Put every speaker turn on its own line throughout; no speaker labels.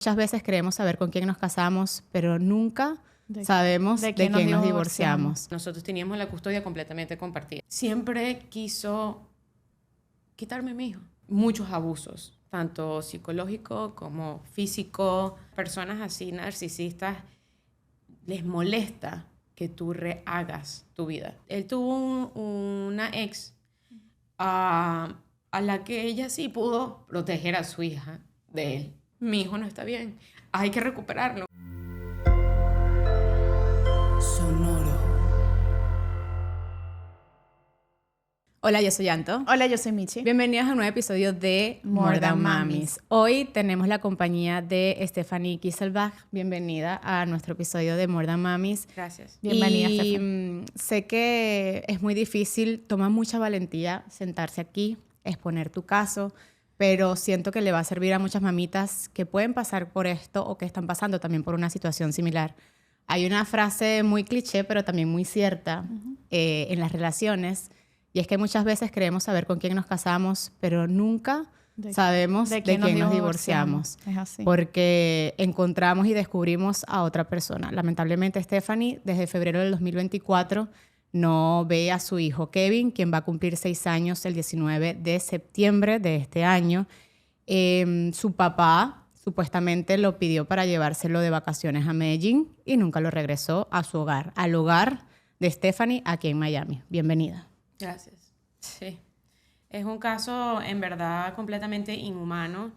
Muchas veces creemos saber con quién nos casamos, pero nunca sabemos de
quién
quién nos divorciamos.
Nosotros teníamos la custodia completamente compartida. Siempre quiso quitarme a mi hijo. Muchos abusos, tanto psicológico como físico. Personas así narcisistas les molesta que tú rehagas tu vida. Él tuvo una ex a la que ella sí pudo proteger a su hija de él. Mi hijo no está bien, hay que recuperarlo.
Sonoro. Hola, yo soy Anto.
Hola, yo soy Michi.
Bienvenidos a un nuevo episodio de More Than Mamis. Hoy tenemos la compañía de Stephanie Kisselbach. Bienvenida a nuestro episodio de More Than Mamis.
Gracias.
Bienvenida,
y
Stephanie.
Sé que es muy difícil, toma mucha valentía sentarse aquí, exponer tu caso, pero siento que le va a servir a muchas mamitas que pueden pasar por esto o que están pasando también por una situación similar. Hay una frase muy cliché, pero también muy cierta en las relaciones, y es que muchas veces creemos saber con quién nos casamos, pero nunca sabemos de quién nos divorciamos.
Es así.
Porque encontramos y descubrimos a otra persona. Lamentablemente, Stephanie, desde febrero del 2024, no ve a su hijo Kevin, quien va a cumplir 6 años el 19 de septiembre de este año. Su papá supuestamente lo pidió para llevárselo de vacaciones a Medellín y nunca lo regresó a su hogar, al hogar de Stephanie aquí en Miami. Bienvenida.
Gracias. Sí. Es un caso en verdad completamente inhumano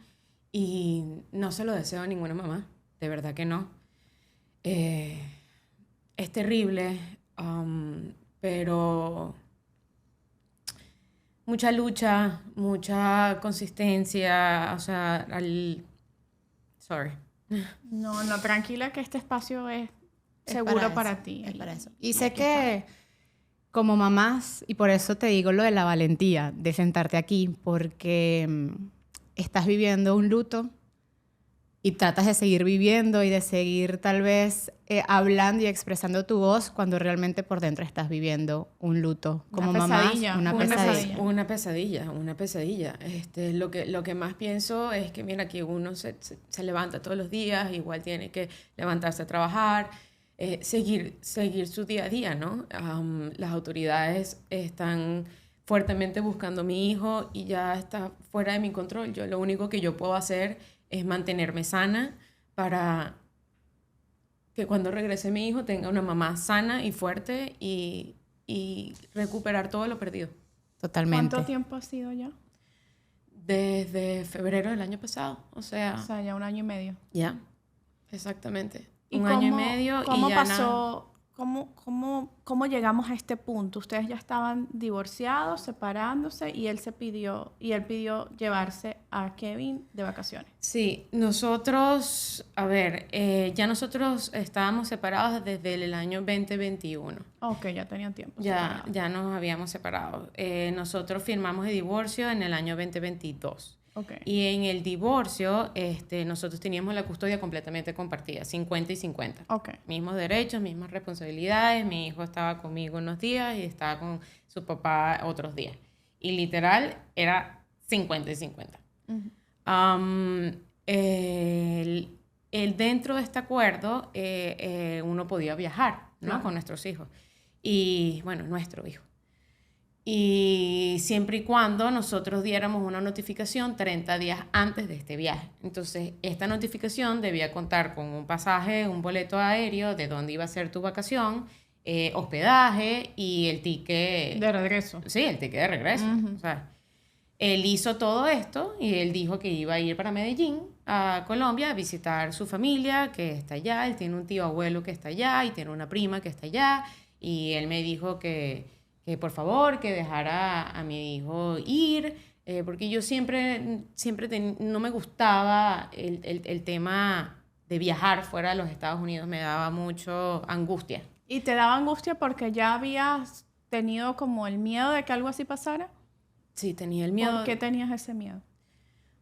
y no se lo deseo a ninguna mamá. De verdad que no. Es terrible, pero mucha lucha, mucha consistencia, o sea, sorry.
No, tranquila, que este espacio es seguro para ti.
Es para eso. Y sé que como mamás, y por eso te digo lo de la valentía de sentarte aquí, porque estás viviendo un luto y tratas de seguir viviendo y de seguir tal vez hablando y expresando tu voz cuando realmente por dentro estás viviendo un luto. Como mamás, una pesadilla.
Una pesadilla. Lo que más pienso es que, mira, que uno se levanta todos los días, igual tiene que levantarse a trabajar, seguir su día a día, ¿no? Las autoridades están fuertemente buscando a mi hijo y ya está fuera de mi control. Lo único que yo puedo hacer es mantenerme sana para que cuando regrese mi hijo tenga una mamá sana y fuerte y recuperar todo lo perdido.
Totalmente.
¿Cuánto tiempo ha sido ya?
Desde febrero del año pasado, o sea,
ya 1 año y medio.
Ya, exactamente.
¿Y
1 año y medio.
¿Cómo
y ya
pasó? ¿Cómo llegamos a este punto? Ustedes ya estaban divorciados, separándose, y él pidió llevarse a Kevin de vacaciones.
Sí, nosotros, ya nosotros estábamos separados desde el año 2021.
Ok, ya tenían tiempo.
Ya nos habíamos separado. Nosotros firmamos el divorcio en el año 2022.
Okay.
Y en el divorcio, nosotros teníamos la custodia completamente compartida, 50 y 50.
Okay.
Mismos derechos, mismas responsabilidades. Mi hijo estaba conmigo unos días y estaba con su papá otros días. Y literal, era 50 y 50. Uh-huh. Dentro de este acuerdo, uno podía viajar, ¿no?
Claro.
Con nuestros hijos. Y, bueno, nuestro hijo. Y siempre y cuando nosotros diéramos una notificación 30 días antes de este viaje. Entonces, esta notificación debía contar con un pasaje, un boleto aéreo de dónde iba a ser tu vacación, hospedaje y el ticket
de regreso.
Sí, el ticket de regreso. Uh-huh. O sea, él hizo todo esto y él dijo que iba a ir para Medellín, a Colombia, a visitar su familia que está allá. Él tiene un tío abuelo que está allá y tiene una prima que está allá. Y él me dijo que por favor, que dejara a mi hijo ir, porque yo siempre no me gustaba el tema de viajar fuera de los Estados Unidos, me daba mucho angustia.
¿Y te daba angustia porque ya habías tenido como el miedo de que algo así pasara?
Sí, tenía el miedo.
¿Por qué tenías ese miedo?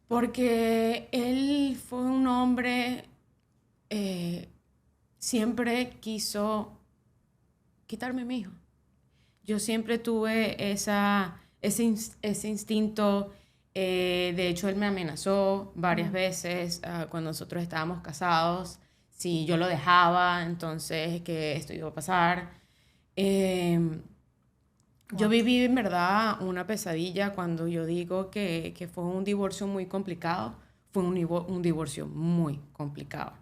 Porque él fue un hombre, siempre quiso quitarme a mi hijo. Yo siempre tuve ese instinto De hecho, él me amenazó varias veces cuando nosotros estábamos casados. Si yo lo dejaba, entonces que esto iba a pasar. Yo viví en verdad una pesadilla cuando yo digo que fue un divorcio muy complicado. Fue un divorcio muy complicado.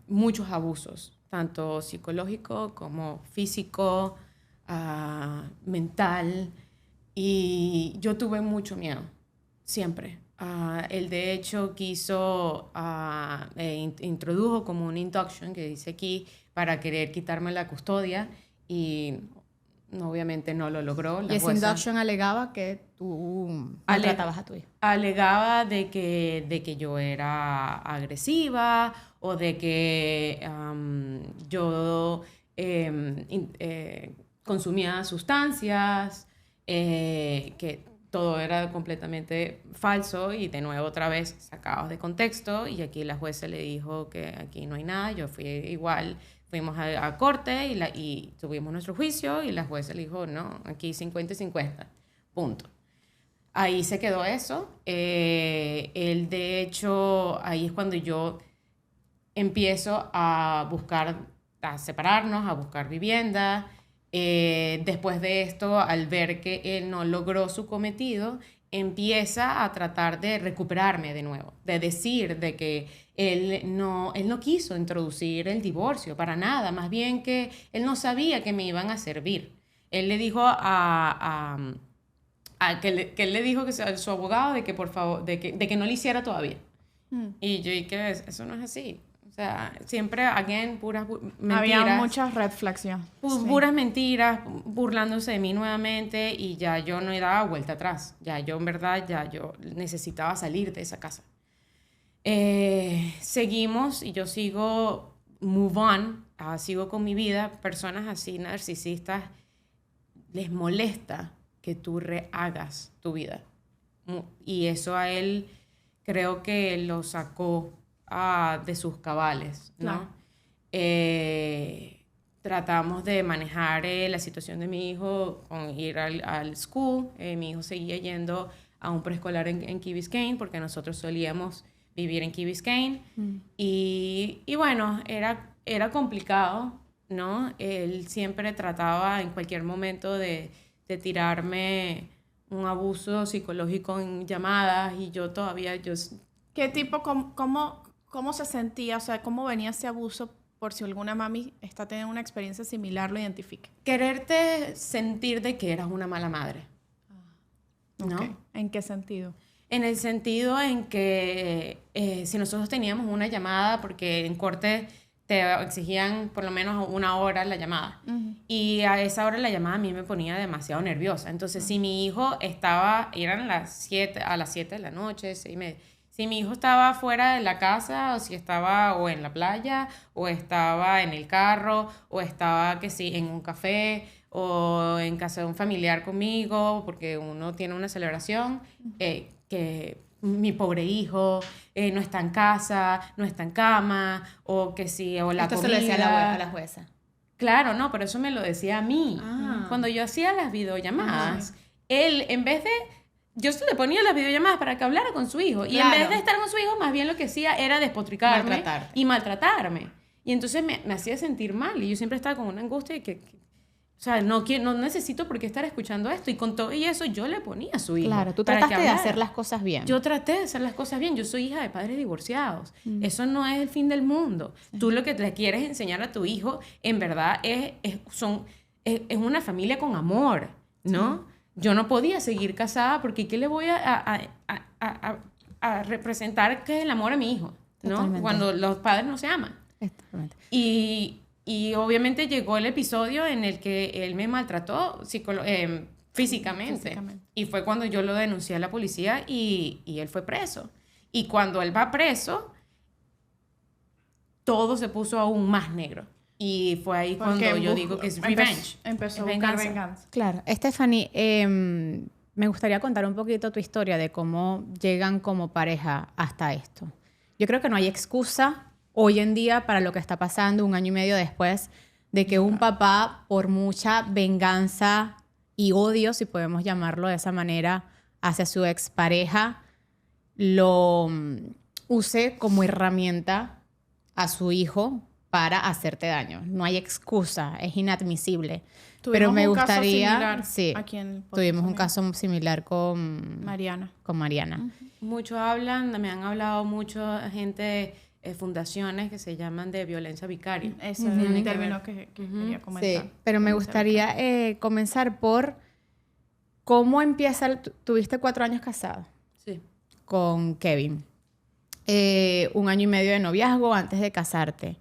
Muchos abusos, tanto psicológico como físico, mental. Y yo tuve mucho miedo, siempre. Él de hecho quiso, introdujo como un induction que dice aquí para querer quitarme la custodia y obviamente no lo logró.
Y ese induction alegaba que tú maltratabas a tu hijo.
Alegaba de que yo era agresiva o de que yo consumía sustancias, que todo era completamente falso y de nuevo otra vez sacados de contexto, y aquí la jueza le dijo que aquí no hay nada. Yo fui igual, fuimos a corte y tuvimos nuestro juicio y la jueza le dijo no, aquí 50 y 50, punto. Ahí se quedó eso. Él de hecho, ahí es cuando yo empiezo a buscar, a separarnos, a buscar vivienda. Después de esto, al ver que él no logró su cometido, empieza a tratar de recuperarme de nuevo, de decir de que él no quiso introducir el divorcio para nada, más bien que él no sabía que me iban a servir. Él le dijo que él le dijo a su abogado de que por favor, de que no lo hiciera todavía. Y yo dije, eso no es así. O sea, siempre, again, puras mentiras.
Había muchas red flags ya.
Puras mentiras, burlándose de mí nuevamente, y ya yo no daba vuelta atrás. Ya yo, en verdad, ya yo necesitaba salir de esa casa. Seguimos y yo sigo move on, sigo con mi vida. Personas así narcisistas les molesta que tú rehagas tu vida. Y eso a él creo que lo sacó de sus cabales, ¿no? Claro. Tratamos de manejar la situación de mi hijo con ir al school. Mi hijo seguía yendo a un preescolar en Key Biscayne porque nosotros solíamos vivir en Key Biscayne. Y bueno, era complicado, ¿no? Él siempre trataba en cualquier momento de tirarme un abuso psicológico en llamadas, y yo todavía...
¿Qué tipo, cómo se sentía? O sea, ¿cómo venía ese abuso? Por si alguna mami está teniendo una experiencia similar, lo identifique.
Quererte sentir de que eras una mala madre. ¿No?
Okay. ¿En qué sentido?
En el sentido en que si nosotros teníamos una llamada, porque en corte te exigían por lo menos 1 hora la llamada. Y a esa hora la llamada a mí me ponía demasiado nerviosa. Entonces, si mi hijo eran a las 7 de la noche, 6:30. Si mi hijo estaba fuera de la casa, o si estaba o en la playa, o estaba en el carro, o estaba, que sí, en un café, o en casa de un familiar conmigo, porque uno tiene una celebración, que mi pobre hijo no está en casa, no está en cama, o que sí, o la
Esto
comida.
se lo decía a la jueza.
Claro, no, pero eso me lo decía a mí. Cuando yo hacía las videollamadas, él, en vez de... Yo se le ponía las videollamadas para que hablara con su hijo. Claro. Y en vez de estar con su hijo, más bien lo que hacía era despotricarme y maltratarme. Y entonces me hacía sentir mal. Y yo siempre estaba con una angustia de que o sea, no necesito por qué estar escuchando esto. Y con todo y eso yo le ponía a su hijo.
Claro, tú trataste de hacer las cosas bien.
Yo traté de hacer las cosas bien. Yo soy hija de padres divorciados. Eso no es el fin del mundo. Tú lo que le quieres enseñar a tu hijo, en verdad, es una familia con amor, ¿no? Yo no podía seguir casada porque ¿qué le voy a representar que es el amor a mi hijo? ¿No? Totalmente. Cuando los padres no se aman.
Totalmente.
Y obviamente llegó el episodio en el que él me maltrató físicamente. Y fue cuando yo lo denuncié a la policía y él fue preso. Y cuando él va preso, todo se puso aún más negro. Y fue ahí cuando yo digo que es revenge.
Empezó a buscar venganza.
Claro. Stephanie, me gustaría contar un poquito tu historia de cómo llegan como pareja hasta esto. Yo creo que no hay excusa hoy en día para lo que está pasando 1 año y medio después de que un papá, por mucha venganza y odio, si podemos llamarlo de esa manera, hacia su expareja lo use como herramienta a su hijo para hacerte daño. No hay excusa, es inadmisible. Pero me gustaría, sí,
aquí en
tuvimos un caso similar con
Mariana.
Con Mariana.
Muchos hablan, me han hablado mucho gente, fundaciones que se llaman de violencia vicaria.
Ese es el término que quería comentar.
Sí, pero me gustaría comenzar por cómo empieza. Tuviste 4 años casado
Sí.
con Kevin. 1 año y medio de noviazgo antes de casarte.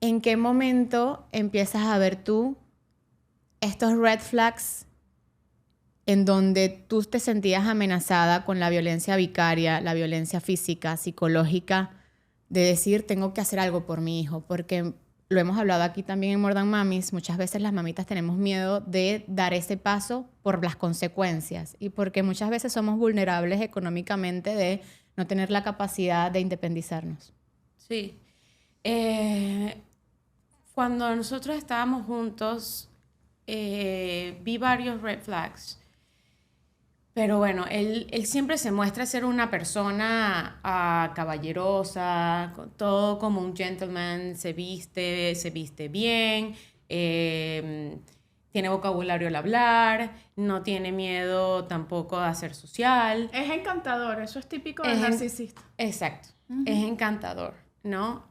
¿En qué momento empiezas a ver tú estos red flags en donde tú te sentías amenazada con la violencia vicaria, la violencia física, psicológica, de decir, tengo que hacer algo por mi hijo? Porque lo hemos hablado aquí también en More Than Mamis, muchas veces las mamitas tenemos miedo de dar ese paso por las consecuencias y porque muchas veces somos vulnerables económicamente de no tener la capacidad de independizarnos.
Sí. Cuando nosotros estábamos juntos, vi varios red flags. Pero bueno, él siempre se muestra ser una persona caballerosa, todo como un gentleman, se viste bien, tiene vocabulario al hablar, no tiene miedo tampoco a ser social.
Es encantador, eso es típico del narcisista.
Exacto, es encantador, ¿no?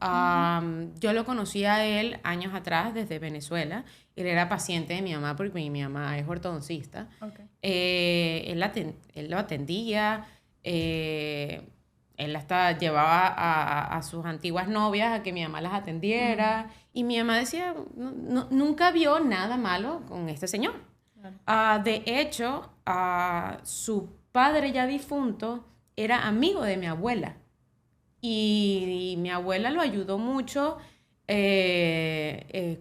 Yo lo conocí a él años atrás desde Venezuela. Él era paciente de mi mamá porque mi mamá es ortodoncista.
Okay.
Él lo atendía, él hasta llevaba a sus antiguas novias a que mi mamá las atendiera. Y mi mamá decía, nunca vio nada malo con este señor. Claro. De hecho, su padre ya difunto era amigo de mi abuela. Y mi abuela lo ayudó mucho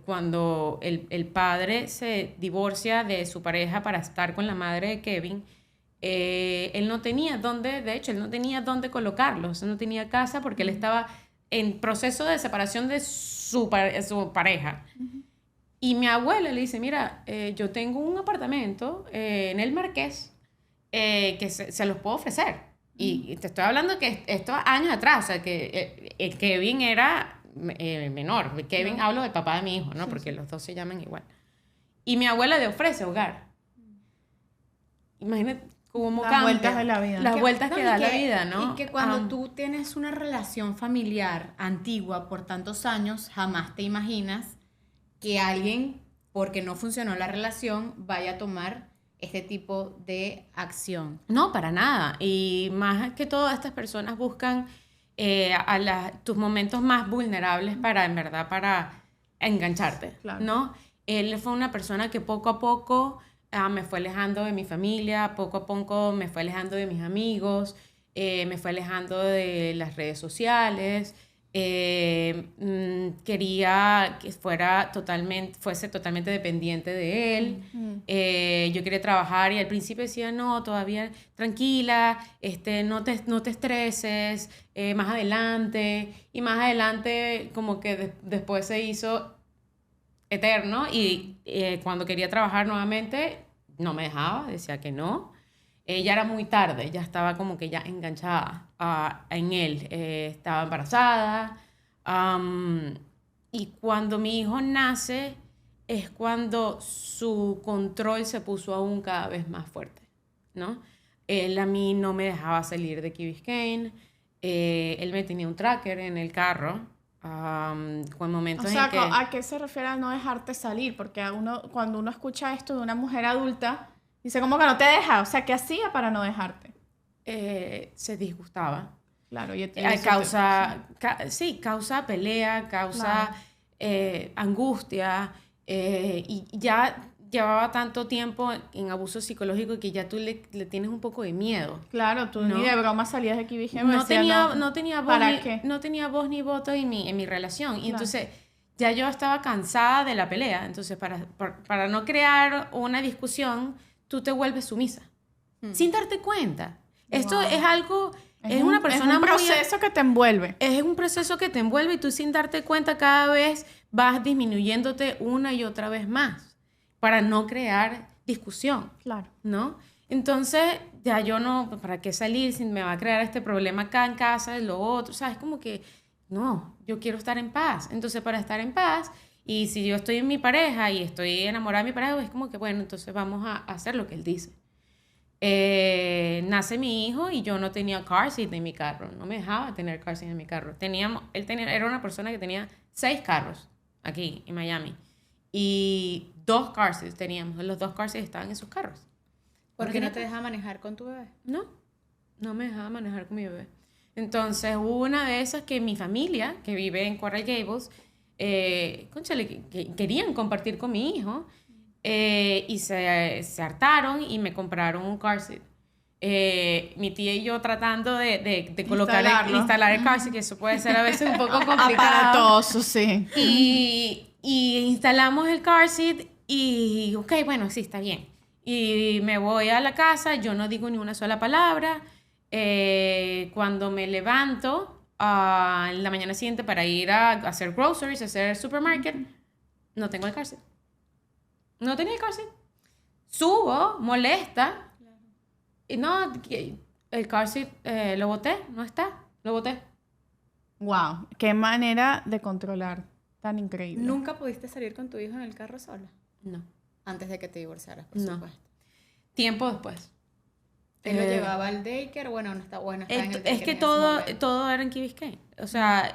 cuando el padre se divorcia de su pareja para estar con la madre de Kevin. Él no tenía dónde, de hecho, él no tenía dónde colocarlos, no tenía casa porque él estaba en proceso de separación de su pareja. Y mi abuela le dice, mira, yo tengo un apartamento en el Marqués que se los puedo ofrecer. Y te estoy hablando que esto años atrás, o sea, que Kevin era menor. Kevin, hablo del papá de mi hijo, ¿no? Porque los dos se llaman igual. Y mi abuela le ofrece hogar. Imagínate cómo cambia.
Las vueltas de la vida.
Las vueltas que da la vida, ¿no?
Y que cuando tú tienes una relación familiar antigua por tantos años, jamás te imaginas que alguien, porque no funcionó la relación, vaya a tomar este tipo de acción.
No, para nada. Y más que todo, estas personas buscan tus momentos más vulnerables en verdad, para engancharte, claro. ¿No? Él fue una persona que poco a poco me fue alejando de mi familia, poco a poco me fue alejando de mis amigos, me fue alejando de las redes sociales. Quería que fuese totalmente dependiente de él. Yo quería trabajar y al principio decía, no, todavía tranquila, no te estreses, más adelante. Y más adelante como que después se hizo eterno y cuando quería trabajar nuevamente no me dejaba, decía que no. Ya era muy tarde, ya estaba como que ya enganchada en él. Estaba embarazada. Y cuando mi hijo nace es cuando su control se puso aún cada vez más fuerte, ¿no? Él a mí no me dejaba salir de Key Biscayne. Él me tenía un tracker en el carro. Con momentos en que...
¿A qué se refiere a no dejarte salir? Porque cuando uno escucha esto de una mujer adulta... Dice, ¿cómo que no te deja? O sea, ¿qué hacía para no dejarte?
Se disgustaba.
Claro. Y
causa pelea, causa angustia. Y ya llevaba tanto tiempo en abuso psicológico que ya tú le tienes un poco de miedo.
Claro, tú ni de broma salías de aquí.
No tenía voz ni voto en mi relación. Y entonces... ya yo estaba cansada de la pelea. Entonces, para no crear una discusión... tú te vuelves sumisa, sin darte cuenta. Esto es algo, es una persona
es un proceso que te envuelve.
Es un proceso que te envuelve y tú sin darte cuenta cada vez vas disminuyéndote una y otra vez más para no crear discusión.
Claro.
¿No? Entonces, ya yo no, ¿para qué salir si me va a crear este problema acá en casa, lo otro? O sea, es como que, no, yo quiero estar en paz. Entonces, para estar en paz, y si yo estoy en mi pareja y estoy enamorada de mi pareja, es como que, bueno, entonces vamos a hacer lo que él dice. Nace mi hijo y yo no tenía car seat en mi carro, no me dejaba tener car seat en mi carro. Era una persona que tenía 6 carros aquí en Miami y 2 car seats teníamos, los 2 car seats estaban en sus carros.
¿Por qué no te deja manejar con tu bebé?
No me dejaba manejar con mi bebé. Entonces hubo una de esas que mi familia, que vive en Coral Gables, cónchale, que querían compartir con mi hijo. Y se hartaron y me compraron un car seat. Mi tía y yo tratando de instalar el car seat, que eso puede ser a veces un poco complicado.
Aparatoso, sí.
Y instalamos el car seat y, ok, bueno, sí, está bien. Y me voy a la casa, yo no digo ni una sola palabra. Cuando me levanto en la mañana siguiente para ir a hacer groceries, a hacer supermarket, no tengo el car seat. No tenía el car seat. Subo, molesta. Y no, el car seat lo boté, no está, lo boté.
Wow, qué manera de controlar tan increíble.
¿Nunca pudiste salir con tu hijo en el carro sola?
No.
Antes de que te divorciaras, por supuesto.
Tiempo después.
¿Él lo llevaba al daycare? Bueno, no está bueno. Está en el
Es que todo era en Key Biscayne. O sea,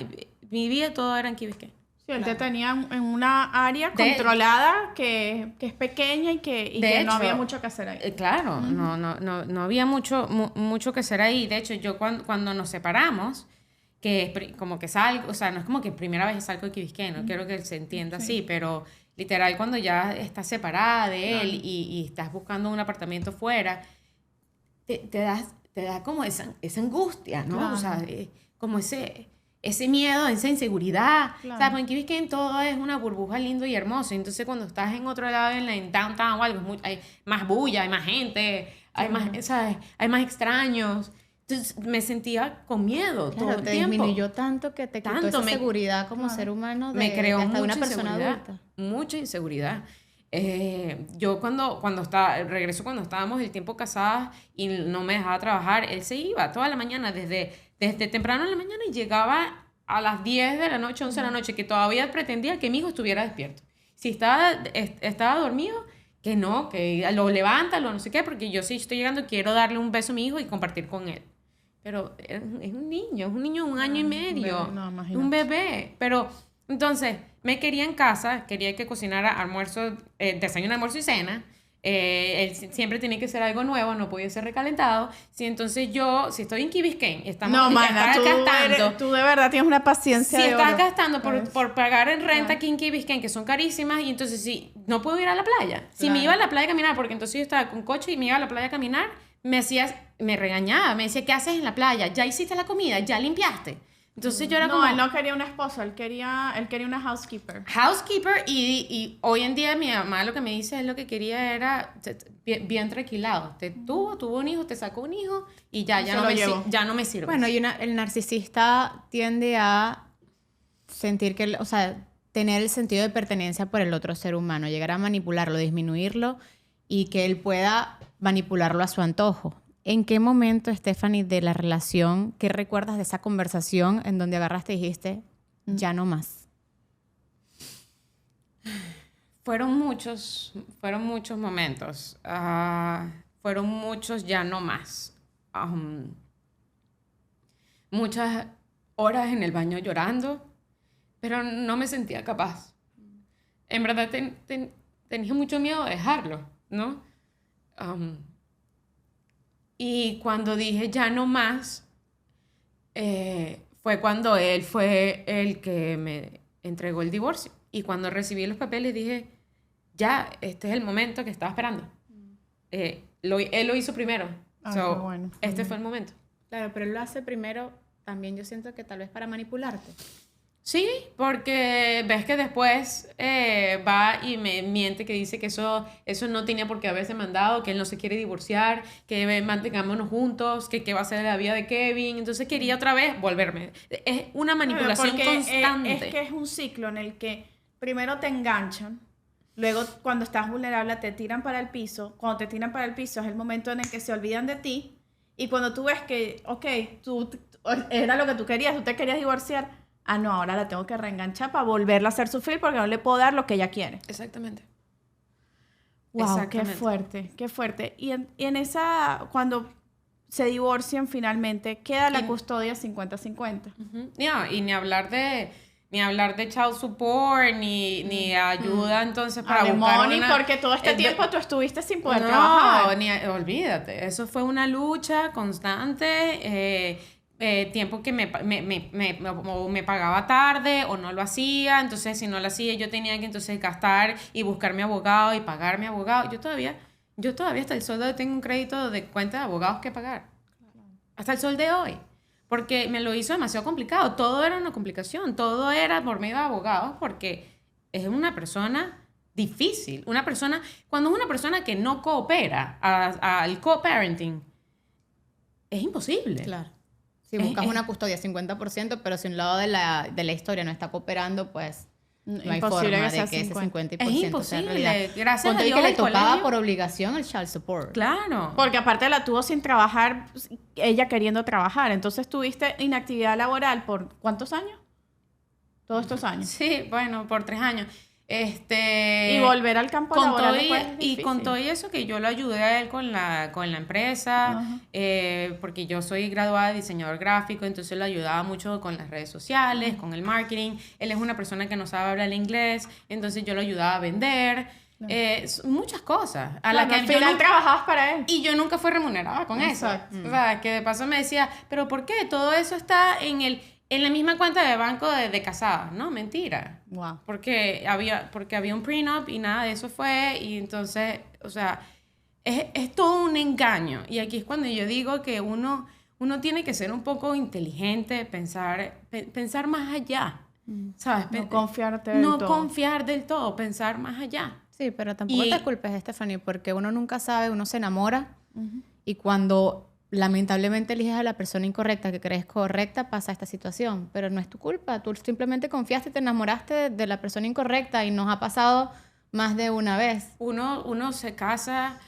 mi vida todo era en Key Biscayne.
Sí, él te tenía en una área controlada que es pequeña y que no había mucho que hacer ahí.
Claro, no había mucho que hacer ahí. De hecho, yo cuando nos separamos, que es como que salgo, o sea, no es como que primera vez salgo de Key Biscayne, no quiero que se entienda así, pero literal cuando ya estás separada de él y estás buscando un apartamento fuera, te da como esa angustia, ¿no?
Claro.
O sea, como ese miedo, esa inseguridad.
Claro.
O sea, porque en Key Biscayne todo es una burbuja lindo y hermoso. Entonces, cuando estás en otro lado, en downtown o algo, hay más bulla, hay más gente, hay más, ¿sabes? Hay más extraños. Entonces, me sentía con miedo todo el
te
tiempo.
disminuyó tanto que te quitó esa seguridad como ser humano
Me creó
hasta de
mucha
una persona
inseguridad.
adulta.
Mucha inseguridad. Yo regreso cuando estábamos el tiempo casadas y no me dejaba trabajar, él se iba toda la mañana, desde temprano en la mañana y llegaba a las 10 de la noche, 11 de la noche, que todavía pretendía que mi hijo estuviera despierto. Si estaba dormido, que no, que lo levanta, no sé qué, porque yo sí estoy llegando, quiero darle un beso a mi hijo y compartir con él. Pero es un niño de 1 año y medio, un bebé. Pero entonces me quería en casa, quería que cocinara almuerzo, desayuno, almuerzo y cena. Él siempre tenía que ser algo nuevo, no podía ser recalentado. Si entonces yo, si estoy en Key Biscayne,
tú de verdad tienes una paciencia
si
de
estás
oro.
gastando por pagar en renta aquí en Key Biscayne, que son carísimas, y entonces sí, no puedo ir a la playa. Si me iba a la playa a caminar, porque entonces yo estaba con coche y me iba a la playa a caminar, me regañaba, me decía, ¿qué haces en la playa? ¿Ya hiciste la comida? ¿Ya limpiaste? Entonces yo era como...
No, él no quería una esposa, él quería una housekeeper.
Housekeeper, y hoy en día mi mamá lo que me dice es lo que quería era bien tranquilado. Tuvo un hijo, te sacó un hijo y ya no me sirve.
Bueno, el narcisista tiende a sentir que, o sea, tener el sentido de pertenencia por el otro ser humano, llegar a manipularlo, disminuirlo y que él pueda manipularlo a su antojo. ¿En qué momento, Stephanie, de la relación, qué recuerdas de esa conversación en donde agarraste y dijiste, ya no más?
Fueron muchos momentos. Fueron muchos ya no más. Muchas horas en el baño llorando, pero no me sentía capaz. En verdad tenía mucho miedo de dejarlo, ¿no? Y cuando dije ya no más, fue cuando él fue el que me entregó el divorcio. Y cuando recibí los papeles dije, ya, este es el momento que estaba esperando. Él lo hizo primero.
Qué bueno.
Este fue el momento.
Claro, pero él lo hace primero también, yo siento que tal vez para manipularte.
Sí, porque ves que después va y me miente, que dice que eso no tenía por qué haberse mandado, que él no se quiere divorciar, que mantengámonos juntos, que va a ser la vida de Kevin. Entonces quería otra vez volverme. Es una manipulación constante.
Es que es un ciclo en el que primero te enganchan, Luego, cuando estás vulnerable, te tiran para el piso. Cuando te tiran para el piso es el momento en el que se olvidan de ti. Y cuando tú ves que, ok, era lo que tú querías, tú te querías divorciar. Ah, no, ahora la tengo que reenganchar para volverla a hacer sufrir porque no le puedo dar lo que ella quiere.
Exactamente.
Wow,
Exactamente.
qué fuerte, qué fuerte. Y en esa, cuando se divorcian finalmente, queda la custodia 50-50.
Ujú. No, y ni hablar de child support, ni ayuda entonces para buscar
Alimony,
una...
porque todo este tiempo tú estuviste sin poder
no,
trabajar.
olvídate. Eso fue una lucha constante. Tiempo que me pagaba tarde o no lo hacía. Entonces, si no lo hacía, yo tenía que entonces gastar y buscar mi abogado y pagar mi abogado. Yo todavía hasta el sol de hoy tengo un crédito de cuenta de abogados que pagar. Hasta el sol de hoy. Porque me lo hizo demasiado complicado. Todo era una complicación. Todo era por medio de abogados porque es una persona difícil. Cuando es una persona que no coopera al co-parenting, es imposible.
Claro. Si buscas una custodia 50%, pero si un lado de la historia no está cooperando, pues no hay
Imposible
forma
que sea
de que ese 50%
Es
sea
imposible.
realidad.
Gracias
Ponte
a Dios
que le
el
tocaba
colegio.
por obligación el child support.
Claro.
Porque aparte la tuvo sin trabajar, ella queriendo trabajar. Entonces tuviste inactividad laboral por ¿cuántos años? Todos estos años.
Sí, bueno, por 3 años.
Y volver al campo laboral después es difícil.
con todo eso que yo lo ayudé a él con la empresa, porque yo soy graduada de diseñador gráfico, entonces lo ayudaba mucho con las redes sociales, con el marketing. Él es una persona que no sabe hablar inglés, entonces yo lo ayudaba a vender. Muchas cosas.
Al final trabajabas para él.
Y yo nunca fui remunerada con
Exacto.
eso. O sea, que de paso me decía, ¿pero por qué? Todo eso está en la misma cuenta de banco de casada. No, mentira.
Wow.
Porque había un prenup y nada de eso fue. Y entonces, o sea, es todo un engaño. Y aquí es cuando yo digo que uno tiene que ser un poco inteligente, pensar más allá. ¿Sabes?
No confiarte del todo.
No confiar del todo, pensar más allá.
Sí, pero tampoco te culpes, Stephanie, porque uno nunca sabe, uno se enamora y cuando lamentablemente eliges a la persona incorrecta que crees correcta, pasa esta situación, pero no es tu culpa, tú simplemente confiaste y te enamoraste de la persona incorrecta y nos ha pasado más de una vez.
Uno se casa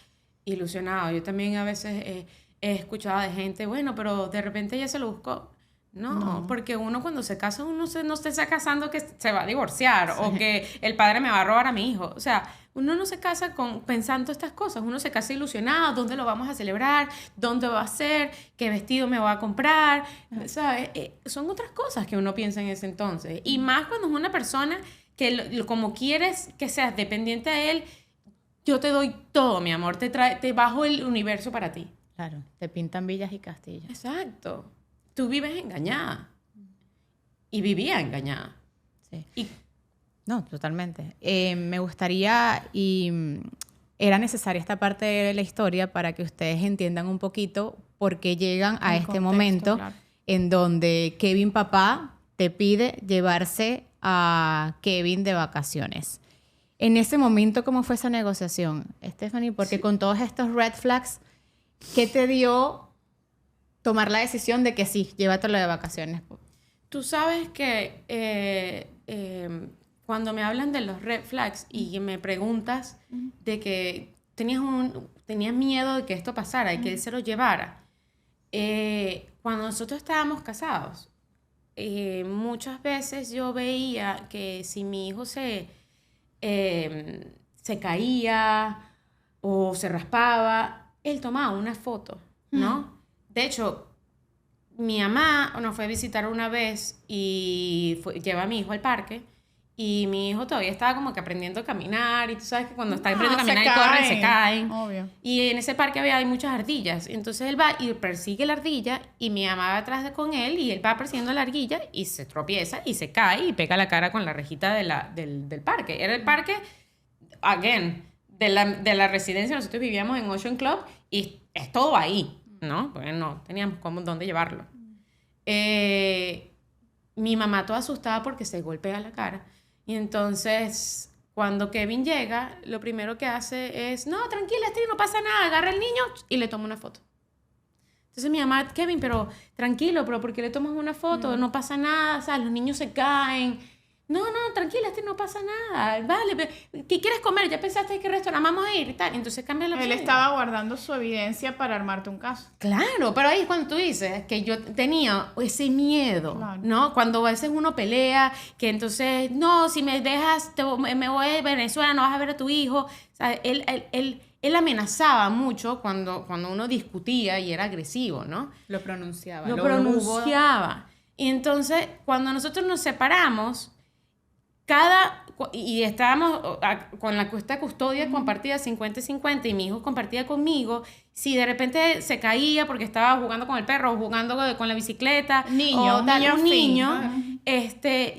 ilusionado. Yo también a veces he escuchado de gente, bueno, pero de repente ella se lo buscó. No, porque uno cuando se casa, no se está casando que se va a divorciar o que el padre me va a robar a mi hijo. O sea, uno no se casa pensando estas cosas. Uno se casa ilusionado. ¿Dónde lo vamos a celebrar? ¿Dónde va a ser? ¿Qué vestido me va a comprar? ¿Sabes? Son otras cosas que uno piensa en ese entonces. Y más cuando es una persona que como quieres que seas dependiente de él, yo te doy todo, mi amor. Te bajo el universo para ti.
Claro, te pintan villas y castillos.
Exacto. Tú vives engañada. Y vivía engañada.
Sí. No, totalmente. Me gustaría, era necesaria esta parte de la historia para que ustedes entiendan un poquito por qué llegan a este momento en donde Kevin papá te pide llevarse a Kevin de vacaciones. En ese momento, ¿cómo fue esa negociación, Stephanie? Porque con todos estos red flags, ¿qué te dio tomar la decisión de que sí, llévatelo de vacaciones?
Tú sabes que cuando me hablan de los red flags y me preguntas de que tenías miedo de que esto pasara y que él se lo llevara, cuando nosotros estábamos casados, muchas veces yo veía que si mi hijo se caía o se raspaba, él tomaba una foto, ¿no? De hecho, mi mamá nos fue a visitar una vez y lleva a mi hijo al parque y mi hijo todavía estaba como que aprendiendo a caminar y tú sabes que cuando está aprendiendo a caminar y corre, se caen.
Obvio.
Y en ese parque hay muchas ardillas. Entonces él va y persigue la ardilla y mi mamá va atrás con él y él va persiguiendo la ardilla y se tropieza y se cae y pega la cara con la rejita del parque. Era el parque, again, de la residencia. Nosotros vivíamos en Ocean Club y es todo ahí, ¿no? Porque no teníamos dónde llevarlo. Mi mamá toda asustada porque se golpea la cara. Y entonces, cuando Kevin llega, lo primero que hace es, no, tranquila, Esther, no pasa nada, agarra al niño y le toma una foto. Entonces mi mamá, Kevin, pero tranquilo, pero ¿por qué le tomas una foto? No pasa nada, o sea, los niños se caen. No, tranquila, no pasa nada. Vale, ¿qué quieres comer? ¿Ya pensaste en qué restaurante vamos a ir y tal? Entonces cambia la
Él
opción.
estaba guardando su evidencia para armarte un caso.
Claro, pero ahí es cuando tú dices que yo tenía ese miedo,
Claro.
¿no? Cuando a veces uno pelea, que entonces, no, si me dejas, me voy a Venezuela, no vas a ver a tu hijo. O sea, él amenazaba mucho cuando uno discutía y era agresivo, ¿no?
Lo pronunciaba.
Lo
hubo-
pronunciaba. Y entonces, cuando nosotros nos separamos, y estábamos con esta custodia compartida 50-50 y mi hijo compartía conmigo, si de repente se caía porque estaba jugando con el perro o jugando con la bicicleta,
Niño,
o tal,
niño
un
fin.
niño,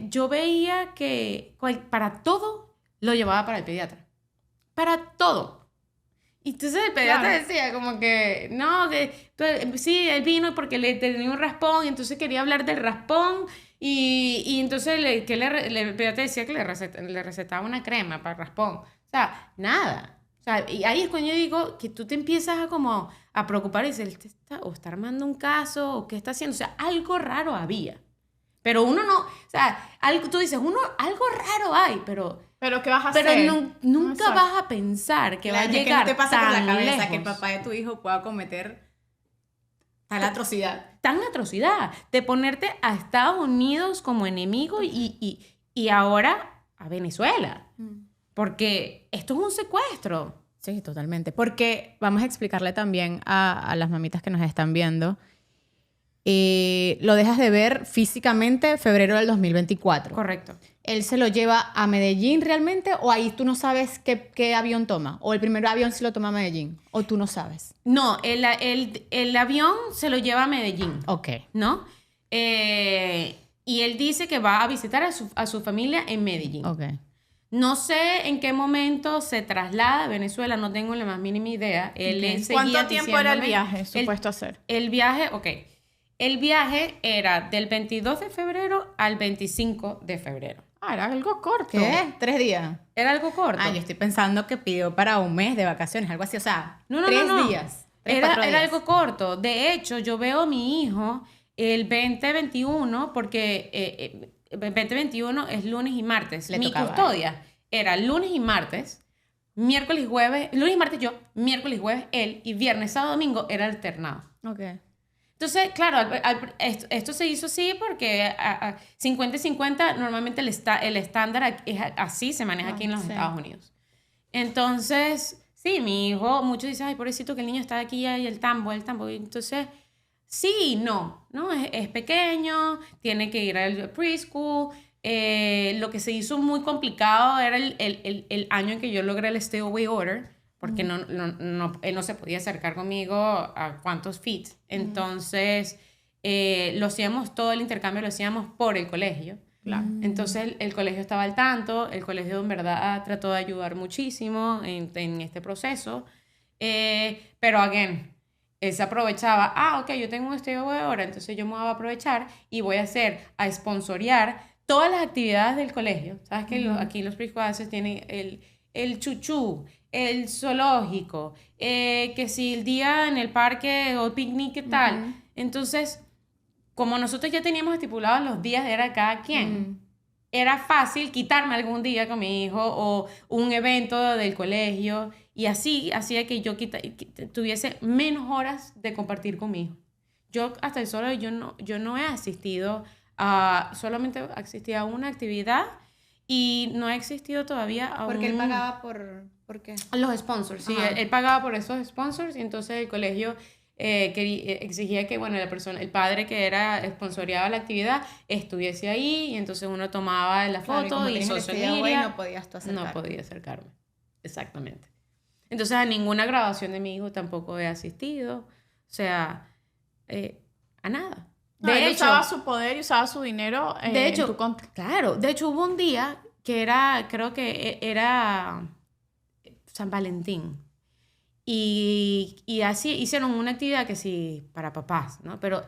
yo veía que para todo lo llevaba para el pediatra. Para todo. Y entonces el pediatra
Claro.
decía como que, no, sí, él vino porque le tenía un raspón y entonces quería hablar del raspón y entonces el pediatra decía que le recetaba una crema para el raspón. O sea, nada. O sea, y ahí es cuando yo digo que tú te empiezas a preocupar y dices, ¿él está armando un caso o qué está haciendo? O sea, algo raro había. Pero uno no, o sea, tú dices, algo raro hay, pero
¿Pero qué vas a hacer?
nunca
Exacto.
vas a pensar que va a
Claro, es que
llegar
no te pasa por la
tan
cabeza
lejos.
que el papá de tu hijo pueda cometer tal atrocidad.
Tan atrocidad de ponerte a Estados Unidos como enemigo y ahora a Venezuela. Porque esto es un secuestro.
Sí, totalmente. Porque vamos a explicarle también a las mamitas que nos están viendo. Lo dejas de ver físicamente febrero del 2024.
Correcto.
¿Él se lo lleva a Medellín realmente o ahí tú no sabes qué avión toma? ¿O el primer avión sí lo toma a Medellín? ¿O tú no sabes?
No, el avión se lo lleva a Medellín,
Ok.
¿no? Y él dice que va a visitar a su familia en Medellín.
Ok.
No sé en qué momento se traslada a Venezuela, no tengo la más mínima idea. Él seguía
¿Cuánto tiempo era el
diciéndome-
viaje supuesto hacer?
El viaje, ok. El viaje era del 22 de febrero al 25 de febrero.
Ah, era algo corto.
¿Qué? 3 días.
Era algo corto.
Ah, yo estoy pensando que pidió para un mes de vacaciones, algo así. O sea,
No,
3
no.
días. 4
Era
días.
algo corto. De hecho, yo veo a mi hijo el 2021 porque 2021 es lunes y martes.
Le
Mi
tocaba.
custodia era lunes y martes, miércoles y jueves, lunes y martes yo, miércoles y jueves él, y viernes, sábado, domingo era alternado.
Ok.
Entonces, claro, esto se hizo así porque 50-50 normalmente el estándar es así, se maneja aquí en los
sí.
Estados Unidos. Entonces, sí, mi hijo, muchos dicen, ay, pobrecito que el niño está aquí y el tambo. Y entonces, sí, no, es pequeño, tiene que ir al preschool. Lo que se hizo muy complicado era el año en que yo logré el stay away order, porque él no se podía acercar conmigo a cuántos feet. Entonces, lo hacíamos, todo el intercambio lo hacíamos por el colegio.
Claro.
Entonces, el colegio estaba al tanto, el colegio en verdad trató de ayudar muchísimo en este proceso. Pero, again, él se aprovechaba, ok, yo tengo un stay away ahora, entonces yo me voy a aprovechar y voy a sponsorear todas las actividades del colegio. ¿Sabes que aquí los preescolares tienen el chuchú, el zoológico, que si el día en el parque o picnic, ¿qué tal? Entonces, como nosotros ya teníamos estipulados los días de cada quien, era fácil quitarme algún día con mi hijo o un evento del colegio y así hacía que yo tuviese menos horas de compartir con mi hijo. Yo hasta el solo yo no he asistido solamente asistí a una actividad y no he existido todavía a
Porque él pagaba ¿por qué?
los sponsors. Sí, él pagaba por esos sponsors y entonces el colegio exigía que, bueno, el padre que era sponsoreaba la actividad estuviese ahí y entonces uno tomaba la
Claro, y
foto
como
y
tenías el
social
estudio,
media.
no podías tú acercarte.
No podía acercarme. Exactamente. Entonces a ninguna graduación de mi hijo tampoco he asistido. O sea, a nada.
No,
De
él
hecho,
usaba su poder y usaba su dinero
de hecho,
en tu contra.
claro, de hecho hubo un día que creo que era San Valentín. Y así hicieron una actividad que sí, para papás, ¿no? Pero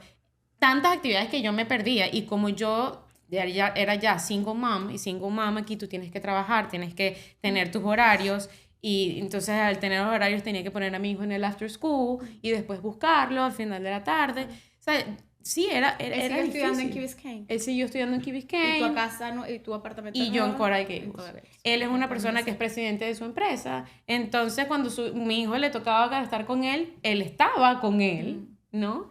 tantas actividades que yo me perdía y como yo era ya single mom, y single mom aquí tú tienes que trabajar, tienes que tener tus horarios y entonces al tener los horarios tenía que poner a mi hijo en el after school y después buscarlo al final de la tarde. O sea, sí, era
Él sigue estudiando en
difícil.
Key Biscayne.
Él siguió estudiando en Key Biscayne.
Y tu casa, no, y tu apartamento.
Y yo en
nuevo.
Coral Gables. Él es una persona que es presidente de su empresa. Entonces, cuando mi hijo le tocaba estar con él estaba con él, ¿no?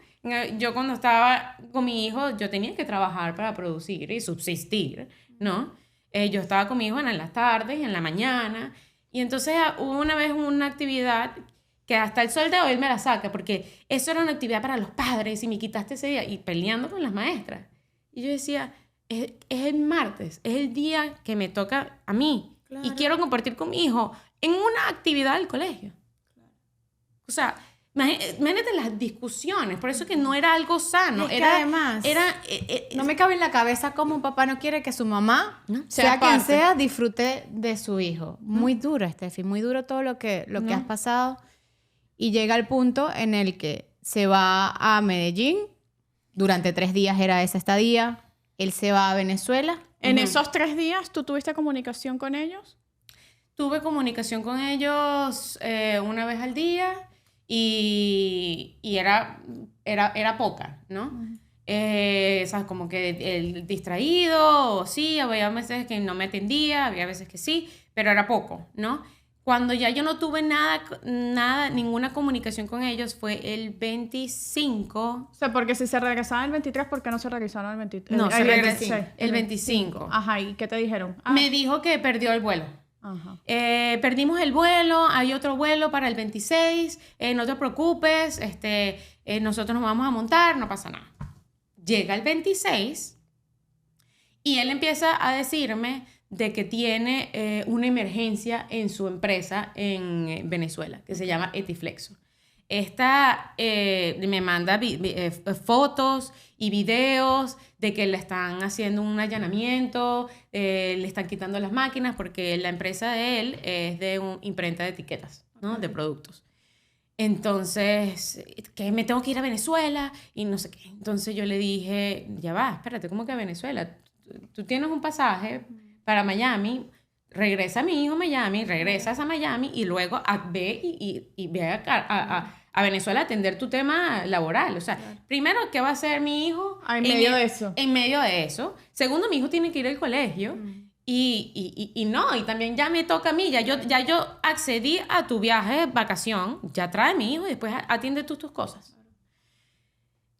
Yo cuando estaba con mi hijo, yo tenía que trabajar para producir y subsistir, ¿no? Yo estaba con mi hijo en las tardes y en la mañana. Y entonces hubo una vez una actividad que hasta el sol de hoy él me la saca, porque eso era una actividad para los padres y me quitaste ese día, y peleando con las maestras. Y yo decía, es el martes, es el día que me toca a mí,
Claro.
y quiero compartir con mi hijo en una actividad del colegio. O sea, imagínate las discusiones, por eso que no era algo sano.
Es que
Era,
además,
era,
no me cabe en la cabeza cómo un papá no quiere que su mamá,
¿no?
sea quien
parte.
sea, disfrute de su hijo. Muy duro, Steffi, muy duro todo lo que has pasado. Y llega el punto en el que se va a Medellín. Durante 3 días era esa estadía. Él se va a Venezuela.
En esos 3 días, ¿tú tuviste comunicación con ellos?
Tuve comunicación con ellos una vez al día y era poca, ¿no? ¿Sabes? Como que el distraído, sí, había veces que no me atendía, había veces que sí, pero era poco, ¿no? Cuando ya yo no tuve ninguna comunicación con ellos fue el 25.
O sea, porque si se regresaban el 23, ¿por qué no se regresaron el 23?
No, se regresó
26.
el 25.
Ajá, ¿y qué te dijeron?
Me dijo que perdió el vuelo.
Ajá.
Perdimos el vuelo, hay otro vuelo para el 26, no te preocupes, nosotros nos vamos a montar, no pasa nada. Llega el 26 y él empieza a decirme de que tiene una emergencia en su empresa en Venezuela, que se llama Etiflexo. Esta me manda fotos y videos de que le están haciendo un allanamiento, le están quitando las máquinas porque la empresa de él es de una imprenta de etiquetas, ¿no? De productos. Entonces, que me tengo que ir a Venezuela y no sé qué. Entonces yo le dije, ya va, espérate, ¿cómo que a Venezuela? Tú tienes un pasaje para Miami, regresa a mi hijo a Miami, regresas a Miami y luego ve y ve a Venezuela a atender tu tema laboral. O sea, primero, ¿qué va a hacer mi hijo?
En medio de eso.
En medio de eso. Segundo, mi hijo tiene que ir al colegio. Y también ya me toca a mí, ya yo accedí a tu viaje, vacación, ya trae a mi hijo y después atiende tú tus cosas.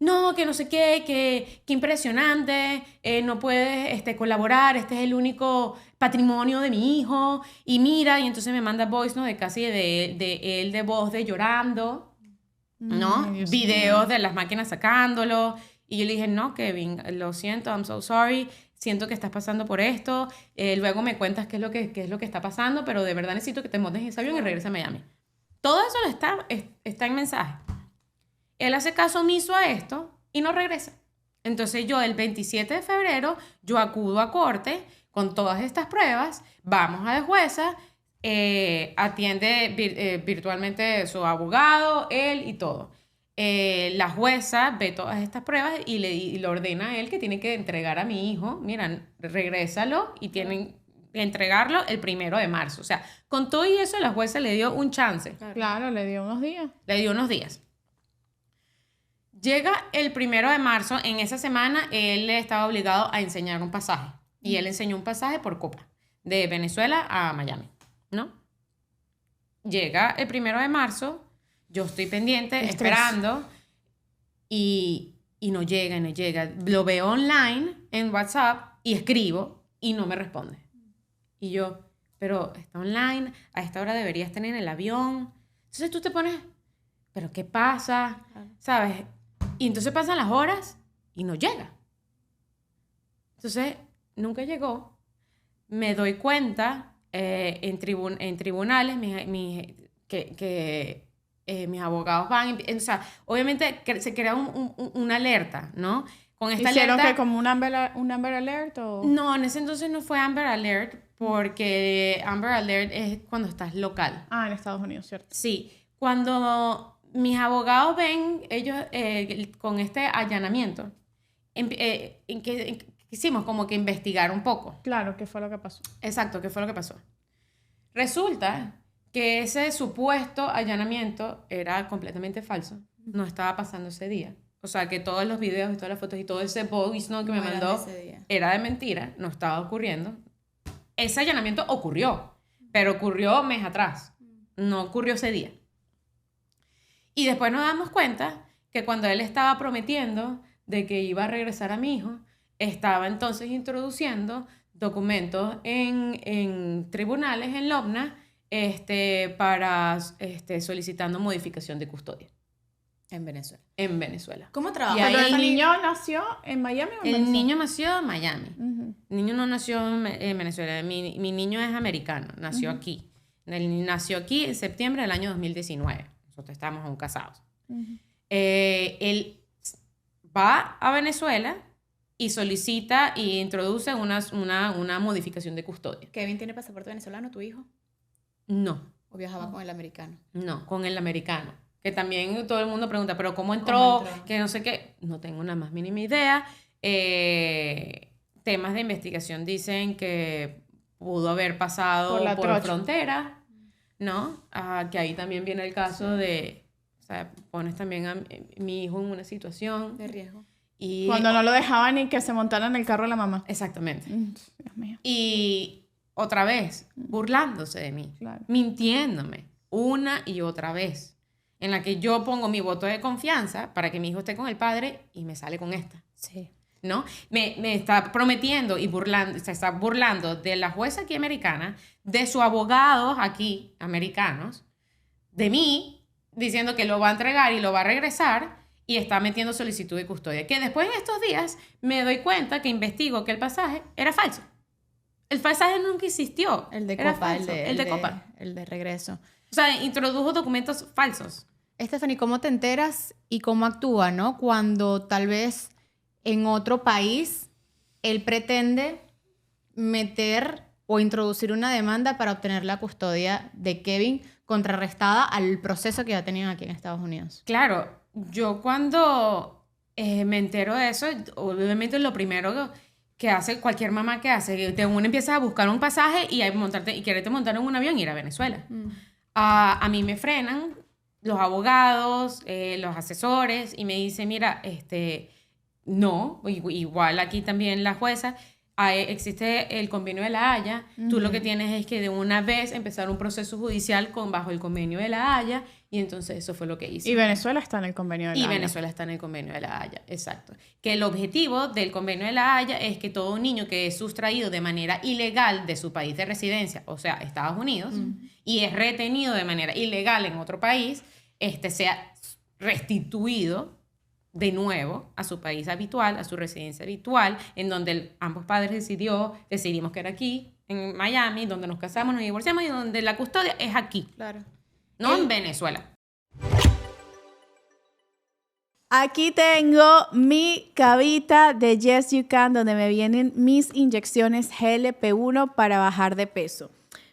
No, que no sé qué, que impresionante, no puedes colaborar, este es el único patrimonio de mi hijo, y mira, y entonces me manda voice, ¿no? De casi de él de voz de llorando, ¿no?
Dios
Videos
mío.
de las máquinas sacándolo, y yo le dije, no, Kevin, lo siento, I'm so sorry, siento que estás pasando por esto, luego me cuentas qué es lo que está pasando, pero de verdad necesito que te montes en ese avión y regreses a Miami. Todo eso está en mensaje. Él hace caso omiso a esto y no regresa. Entonces yo el 27 de febrero, yo acudo a corte con todas estas pruebas, vamos a la jueza, atiende virtualmente su abogado, él y todo. La jueza ve todas estas pruebas y le ordena a él que tiene que entregar a mi hijo, mira, regrésalo y tienen que entregarlo el 1 de marzo. O sea, con todo y eso la jueza le dio un chance.
Claro, le dio unos días.
Le dio unos días. Llega el 1 de marzo, en esa semana él estaba obligado a enseñar un pasaje. Y él enseñó un pasaje por Copa, de Venezuela a Miami, ¿no? Llega el 1 de marzo, yo estoy pendiente, esperando, y no llega, y no llega. Lo veo online en WhatsApp y escribo y no me responde. Y yo, pero está online, a esta hora deberías estar en el avión. Entonces tú te pones, ¿pero qué pasa? ¿Sabes? Y entonces pasan las horas y no llega. Entonces, nunca llegó. Me doy cuenta en tribunales que mis abogados van... O sea, obviamente se crea una alerta, ¿no? Con esta
¿Hicieron
alerta...
que como un Amber Alert o...?
No, en ese entonces no fue Amber Alert porque Amber Alert es cuando estás local.
Ah, en Estados Unidos, ¿cierto?
Sí, cuando mis abogados ven ellos con este allanamiento, quisimos como que investigar un poco.
Claro, ¿qué fue lo que pasó?
Exacto, ¿qué fue lo que pasó? Resulta que ese supuesto allanamiento era completamente falso. No estaba pasando ese día. O sea, que todos los videos y todas las fotos y todo ese voice note que me
No eran
mandó
de ese día.
era de mentira, no estaba ocurriendo. Ese allanamiento ocurrió, pero ocurrió mes atrás, no ocurrió ese día. Y después nos damos cuenta que cuando él estaba prometiendo de que iba a regresar a mi hijo, estaba entonces introduciendo documentos en tribunales en Lobna para solicitando modificación de custodia
En Venezuela.
en Venezuela.
¿Cómo
Y
trabaja?
ahí-
Pero el niño nació en Miami o en
El
Venezuela?
niño nació en Miami.
Ujú.
El niño no nació en Venezuela. Mi niño es americano, nació aquí. Él nació aquí en septiembre del año 2019. Nosotros estábamos aún casados.
Ujú.
Él va a Venezuela y solicita y introduce una modificación de custodia.
¿Kevin tiene pasaporte venezolano, tu hijo?
No,
¿O viajaba con el americano?
no, con el americano. Que también todo el mundo pregunta, ¿pero cómo entró?
¿Cómo entró?
Que no sé qué. No tengo nada más mínima idea. Temas de investigación dicen que pudo haber pasado
Por la
por
trocha.
frontera, ¿no? Que ahí también viene el caso de, o sea, pones también a mi hijo en una situación
De riesgo.
y...
Cuando no lo dejaban ni que se montara en el carro de la mamá.
Exactamente.
Dios mío.
Y otra vez, burlándose de mí,
Claro.
mintiéndome una y otra vez, en la que yo pongo mi voto de confianza para que mi hijo esté con el padre y me sale con esta.
Sí.
¿No? Me está prometiendo y se está burlando de la jueza aquí americana, de sus abogados aquí americanos, de mí, diciendo que lo va a entregar y lo va a regresar y está metiendo solicitud de custodia. Que después en estos días me doy cuenta que investigo que el pasaje era falso. El pasaje nunca existió.
El de
Era
Copa,
falso. El de Copa.
El de regreso.
O sea, introdujo documentos falsos.
Stephanie, ¿cómo te enteras y cómo actúa, no? Cuando tal vez en otro país él pretende meter o introducir una demanda para obtener la custodia de Kevin contrarrestada al proceso que ya tenían aquí en Estados Unidos.
Claro, yo cuando me entero de eso, obviamente lo primero que hace cualquier mamá que hace, de una empieza a buscar un pasaje y quererte montar en un avión y ir a Venezuela. A mí me frenan los abogados, los asesores y me dicen, mira, no, igual aquí también la jueza, existe el convenio de la Haya, tú lo que tienes es que de una vez empezar un proceso judicial bajo el convenio de la Haya y entonces eso fue lo que hice.
Y Venezuela está en el convenio de la
Y
Haya.
Venezuela está en el convenio de la Haya, exacto. Que el objetivo del convenio de la Haya es que todo niño que es sustraído de manera ilegal de su país de residencia, o sea, Estados Unidos, y es retenido de manera ilegal en otro país, sea restituido de nuevo a su país habitual, a su residencia habitual, en donde ambos padres decidimos que era aquí, en Miami, donde nos casamos, nos divorciamos y donde la custodia es aquí,
Claro.
no en Venezuela.
Aquí tengo mi cavita de Yes You Can, donde me vienen mis inyecciones GLP-1 para bajar de peso.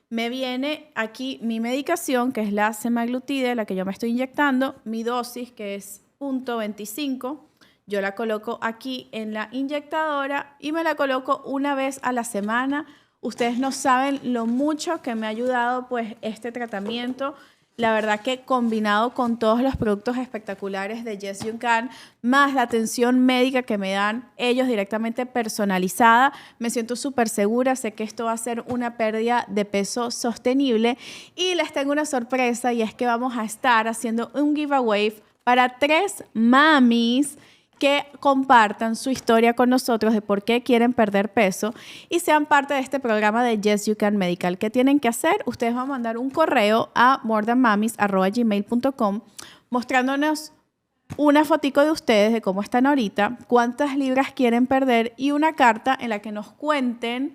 Me viene aquí mi medicación, que es la semaglutide, la que yo me estoy inyectando, mi dosis, que es 0.25. Yo la coloco aquí en la inyectadora y me la coloco una vez a la semana. Ustedes no saben lo mucho que me ha ayudado pues este tratamiento. La verdad que combinado con todos los productos espectaculares de Yes You Can, más la atención médica que me dan ellos directamente personalizada, me siento súper segura. Sé que esto va a ser una pérdida de peso sostenible. Y les tengo una sorpresa y es que vamos a estar haciendo un giveaway para 3 mamis que compartan su historia con nosotros de por qué quieren perder peso y sean parte de este programa de Yes You Can Medical. ¿Qué tienen que hacer? Ustedes van a mandar un correo a morethanmamis@gmail.com mostrándonos una fotico de ustedes, de cómo están ahorita, cuántas libras quieren perder y una carta en la que nos cuenten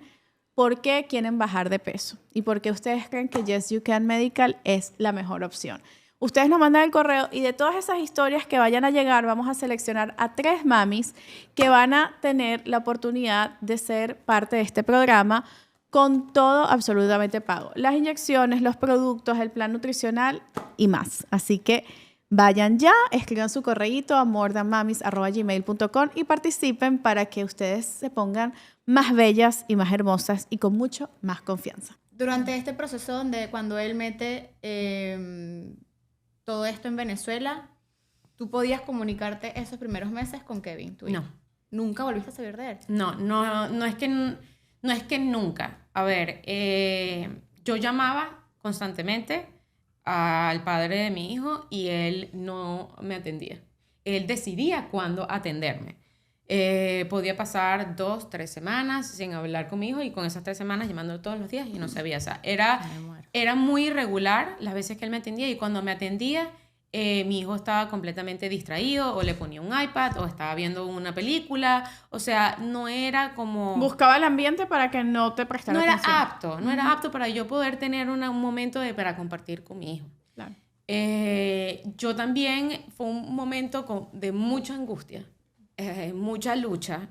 por qué quieren bajar de peso y por qué ustedes creen que Yes You Can Medical es la mejor opción. Ustedes nos mandan el correo y de todas esas historias que vayan a llegar, vamos a seleccionar a 3 mamis que van a tener la oportunidad de ser parte de este programa con todo absolutamente pago. Las inyecciones, los productos, el plan nutricional y más. Así que vayan ya, escriban su correíto a morethanmamis@gmail.com y participen para que ustedes se pongan más bellas y más hermosas y con mucho más confianza.
Durante este proceso donde cuando él mete todo esto en Venezuela, ¿Tú podías comunicarte esos primeros meses con Kevin, tu hijo?
No.
¿Nunca volviste a saber de él?
No es que nunca. A ver, yo llamaba constantemente al padre de mi hijo y él no me atendía. Él decidía cuándo atenderme. Podía pasar 2, 3 semanas sin hablar con mi hijo y con esas 3 semanas llamándolo todos los días y no sabía. O sea, era muy irregular las veces que él me atendía, y cuando me atendía, mi hijo estaba completamente distraído, o le ponía un iPad o estaba viendo una película. O sea, no era como...
Buscaba el ambiente para que no te prestara atención.
No era apto para yo poder tener un momento para compartir con mi hijo.
Claro.
Yo también, fue un momento de mucha angustia, mucha lucha.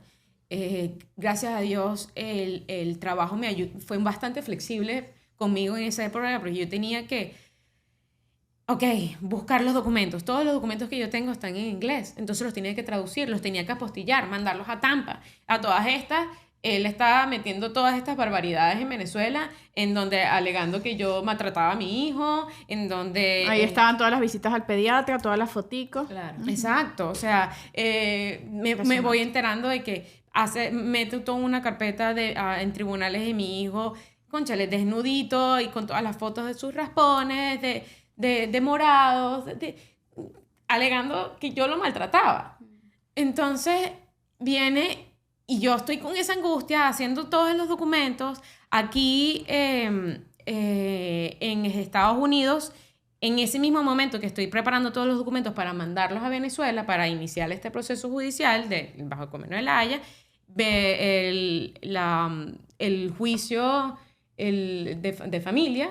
Gracias a Dios el trabajo fue bastante flexible conmigo en esa época, porque yo tenía que buscar los documentos. Todos los documentos que yo tengo están en inglés, entonces los tenía que traducir, los tenía que apostillar, mandarlos a Tampa. A todas estas, él estaba metiendo todas estas barbaridades en Venezuela, en donde alegando que yo maltrataba a mi hijo, en donde...
Ahí estaban todas las visitas al pediatra, todas las foticos.
Claro. Exacto, o sea, me voy enterando de que mete toda una carpeta en tribunales de mi hijo, cónchale, desnudito y con todas las fotos de sus raspones, de morados, alegando que yo lo maltrataba. Entonces viene y yo estoy con esa angustia haciendo todos los documentos aquí en Estados Unidos. En ese mismo momento que estoy preparando todos los documentos para mandarlos a Venezuela para iniciar este proceso judicial bajo el Convenio de La Haya, el juicio de familia,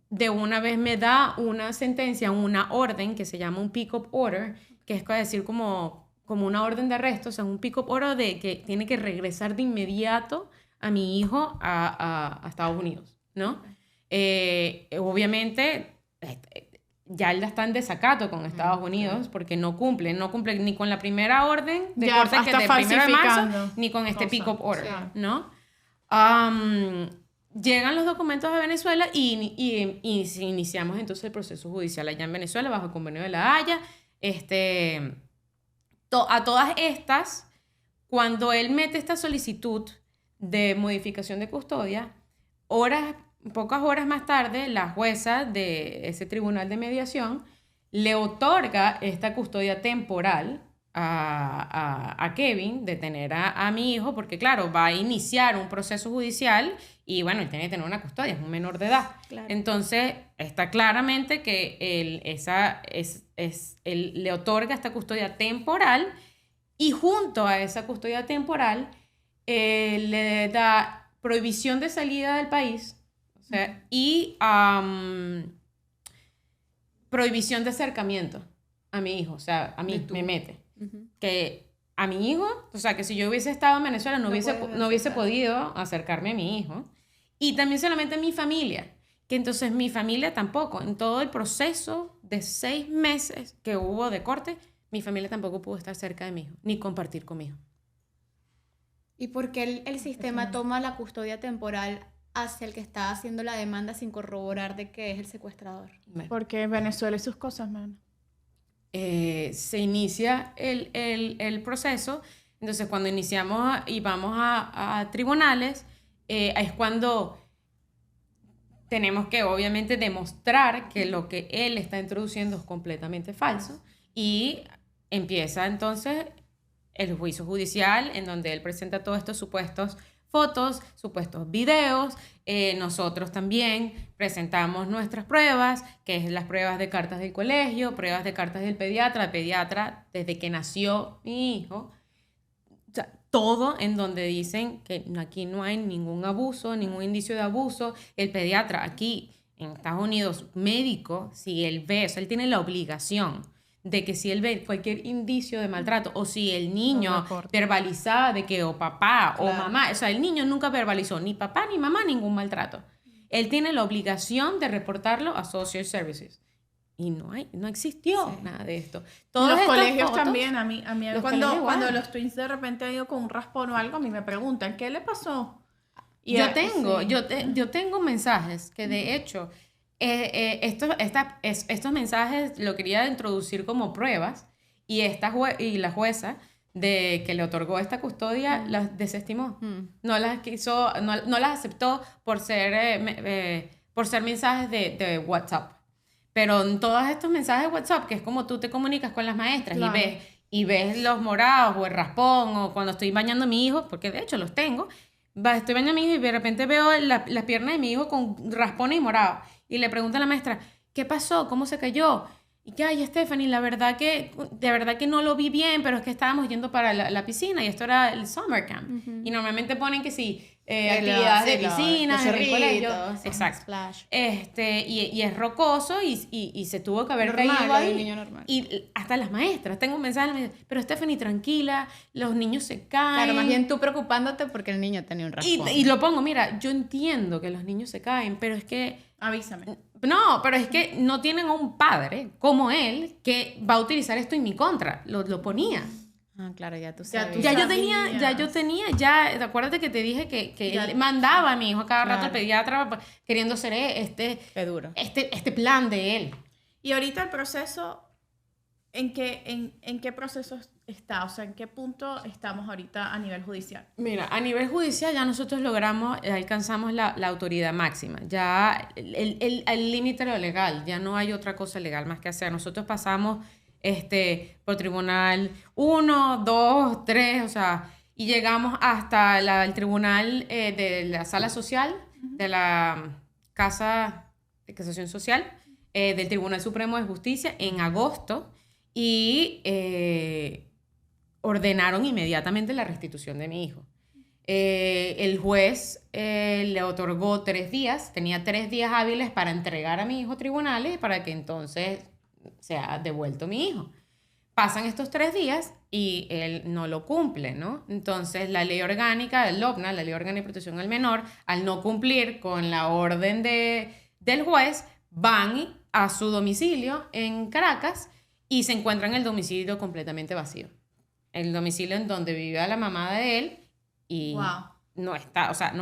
de una vez me da una sentencia, una orden que se llama un pick-up order, que es decir como una orden de arresto, o sea, un pick-up order de que tiene que regresar de inmediato a mi hijo a Estados Unidos, ¿no? Obviamente, ya él está en desacato con Estados Unidos porque no cumple ni con la primera orden de corte que del 1 de marzo, ni con este pick-up order, ¿no? Llegan los documentos a Venezuela y iniciamos entonces el proceso judicial allá en Venezuela bajo el Convenio de La Haya. A todas estas, cuando él mete esta solicitud de modificación de custodia, pocas horas más tarde, la jueza de ese tribunal de mediación le otorga esta custodia temporal a Kevin, de tener a mi hijo, porque claro, va a iniciar un proceso judicial y bueno, él tiene que tener una custodia, es un menor de edad. Claro. Entonces, está claramente que él le otorga esta custodia temporal, y junto a esa custodia temporal le da prohibición de salida del país, o sea, y prohibición de acercamiento a mi hijo, o sea, a mí me mete. Que a mi hijo, o sea, que si yo hubiese estado en Venezuela no hubiese podido acercarme a mi hijo. Y también solamente a mi familia, que entonces mi familia tampoco, en todo el proceso de 6 meses que hubo de corte, mi familia tampoco pudo estar cerca de mi hijo, ni compartir con mi hijo.
¿Y por qué el sistema toma la custodia temporal hacia el que está haciendo la demanda sin corroborar de que es el secuestrador?
Porque Venezuela y sus cosas, man.
Se inicia el proceso. Entonces, cuando iniciamos y vamos a tribunales, es cuando tenemos que obviamente demostrar que lo que él está introduciendo es completamente falso, y empieza entonces el juicio judicial, en donde él presenta todos estos supuestos fotos, supuestos videos. Nosotros también presentamos nuestras pruebas, que es las pruebas de cartas del colegio, pruebas de cartas del pediatra. El pediatra, desde que nació mi hijo, o sea, todo en donde dicen que aquí no hay ningún abuso, ningún indicio de abuso. El pediatra aquí en Estados Unidos, médico, si él ve, o sea, él tiene la obligación de que si él ve cualquier indicio de maltrato, o si el niño verbalizaba de que o papá o mamá, o sea, el niño nunca verbalizó ni papá ni mamá ningún maltrato, él tiene la obligación de reportarlo a Social Services. Y no existió nada de esto.
Todos los colegios fotos, también, a mí cuando los twins de repente han ido con un raspón o algo, a mí me preguntan, ¿qué le pasó? Y
yo tengo mensajes que de hecho... estos mensajes lo quería introducir como pruebas, Y, y la jueza de que le otorgó esta custodia las desestimó. No las quiso, no las aceptó por ser mensajes de WhatsApp. Pero en todos estos mensajes de WhatsApp, que es como tú te comunicas con las maestras
Claro.
y ves los morados o el raspón, o cuando estoy bañando a mi hijo, porque de hecho los tengo, estoy bañando a mi hijo y de repente veo las piernas de mi hijo con raspones y morados. Y le pregunto a la maestra, ¿qué pasó? ¿Cómo se cayó? Y que, ay, Stephanie, de verdad que no lo vi bien, pero es que estábamos yendo para la piscina y esto era el summer camp. Y normalmente ponen que sí, actividades de piscina, en el colegio. Exacto.
Splash.
Y es rocoso y se tuvo que haber
Normal,
caído
lo de
ahí.
un niño normal.
Y hasta las maestras, tengo un mensaje, pero Stephanie, tranquila, los niños se caen.
Claro, más bien tú preocupándote porque el niño tenía un raspón.
Y lo pongo, mira, yo entiendo que los niños se caen, pero es que...
Avísame.
No, pero es que no tienen a un padre como él que va a utilizar esto en mi contra. Lo ponía.
Ah, claro, ya tú
Ya
sabes.
tú
Ya
sabías.
yo tenía, acuérdate que te dije que
Ya.
él mandaba a mi hijo cada rato
Claro.
al pediatra queriendo hacer
Qué duro.
este plan de él.
Y ahorita el proceso, ¿en qué proceso está? O sea, ¿en qué punto estamos ahorita a nivel judicial?
Mira, a nivel judicial ya nosotros alcanzamos la autoridad máxima. Ya el límite de lo legal, ya no hay otra cosa legal más que hacer. Nosotros pasamos por tribunal 1, 2, 3, o sea, y llegamos hasta el tribunal de la sala social, de la Casa de Casación Social, del Tribunal Supremo de Justicia en agosto y ordenaron inmediatamente la restitución de mi hijo. El juez le otorgó 3 días, tenía 3 días hábiles para entregar a mi hijo a tribunales para que entonces sea devuelto mi hijo. Pasan estos 3 días y él no lo cumple, ¿no? Entonces la ley orgánica del LOPNA, la ley orgánica de protección al menor, al no cumplir con la orden del juez, van a su domicilio en Caracas y se encuentran el domicilio completamente vacío. El domicilio en donde vivía la mamá de él y
Wow.
no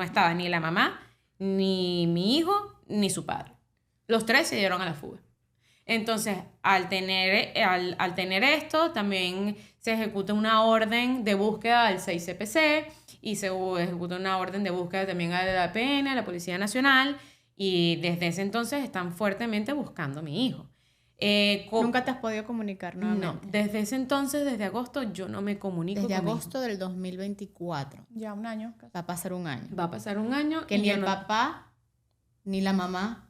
estaba ni la mamá, ni mi hijo, ni su padre. Los 3 se dieron a la fuga. Entonces, al tener esto, también se ejecuta una orden de búsqueda al 6CPC y se ejecuta una orden de búsqueda también a la APN, a la Policía Nacional, y desde ese entonces están fuertemente buscando a mi hijo.
¿Nunca te has podido comunicar nuevamente?
No, desde ese entonces, desde agosto, yo no me comunico
Desde
con mi
agosto del 2024.
Ya un año casi.
Va a pasar un año.
hijo. Va a pasar un año.
Que
y
ni
yo
el
no-
papá, ni la mamá,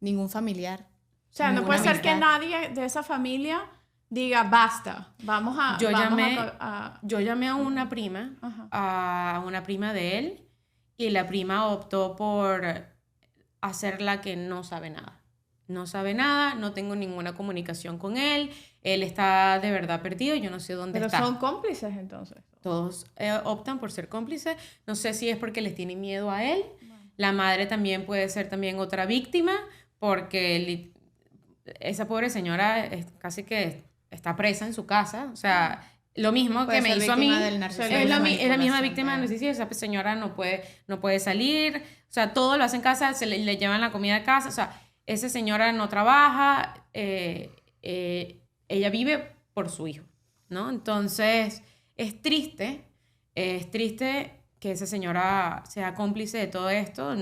ningún familiar.
O sea, no
Ninguna
puede ser que
amistad.
nadie de esa familia diga, basta, vamos a...
Yo
vamos
llamé-
a-
Yo llamé a una prima,
Ajá.
a una prima de él, y la prima optó por hacerla que no sabe nada. No sabe nada, no tengo ninguna comunicación con él, él está de verdad perdido, yo no sé dónde
Pero
está.
son cómplices entonces.
Todos optan por ser cómplices, no sé si es porque les tienen miedo a él, la madre también puede ser también otra víctima, porque esa pobre señora casi que está presa en su casa, o sea, lo mismo
Puede
que me
ser
hizo a mí,
víctima del narcisismo
es
y la
la misma
manipulación,
víctima del
claro.
narcisismo, esa señora no puede salir, o sea, todo lo hace en casa, le llevan la comida a casa, o sea, esa señora no trabaja, ella vive por su hijo, ¿no? Entonces, es triste que esa señora sea cómplice de todo esto,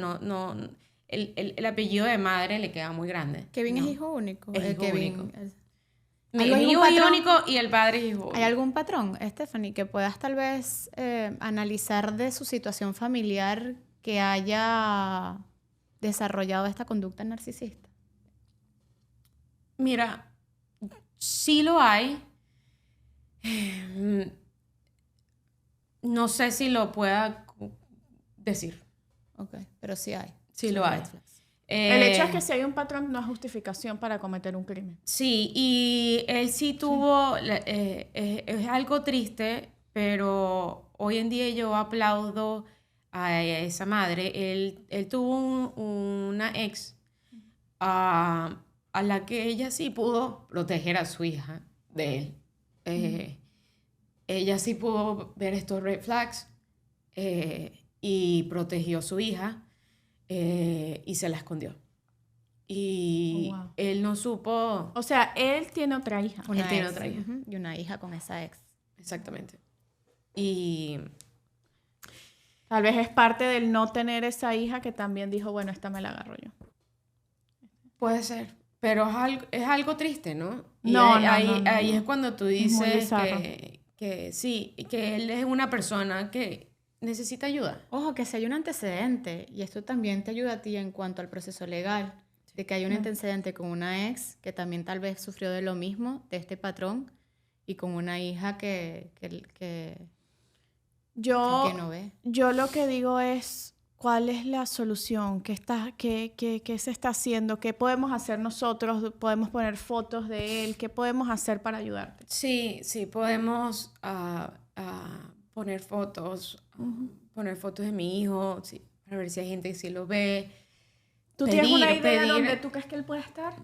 el apellido de madre le queda muy grande.
Kevin
¿no?
es hijo único.
Es hijo
Kevin,
único.
es-
Mi
¿Hay algún
hijo es hijo
patrón?
único y el padre es hijo único.
¿Hay algún patrón, Stephanie, que puedas tal vez analizar de su situación familiar que haya desarrollado esta conducta narcisista?
Mira, sí lo hay. No sé si lo pueda decir.
Ok, pero sí hay.
Sí lo hay.
red flags.
El hecho es que si hay un patrón no es justificación para cometer un crimen.
Sí, y él sí tuvo, es algo triste, pero hoy en día yo aplaudo a esa madre. Él tuvo una ex a la que ella sí pudo proteger a su hija de él. Ella sí pudo ver estos red flags y protegió a su hija y se la escondió. y
Oh, wow.
él no supo
O sea, él tiene otra hija.
Una
Él tiene
ex,
otra hija.
ujú, y una hija con esa ex.
exactamente. Y
Tal vez es parte del no tener esa hija que también dijo, bueno, esta me la agarro yo.
puede ser, pero es algo triste, ¿no? Y
No,
ahí,
no.
ahí es cuando tú
Es muy
dices
bizarro.
que sí, que él es una persona que necesita ayuda.
Ojo, que si hay un antecedente, y esto también te ayuda a ti en cuanto al proceso legal, de que hay un antecedente con una ex que también tal vez sufrió de lo mismo, de este patrón, y con una hija que
Yo,
no ve.
yo lo que digo es, ¿cuál es la solución? ¿Qué se está haciendo? ¿Qué podemos hacer nosotros? ¿Podemos poner fotos de él? ¿Qué podemos hacer para ayudarte?
Sí, sí, podemos poner fotos de mi hijo, sí, para ver si hay gente que sí lo ve.
¿Tú tienes una
Pedir-
idea
pedir-
dónde tú crees que él puede estar?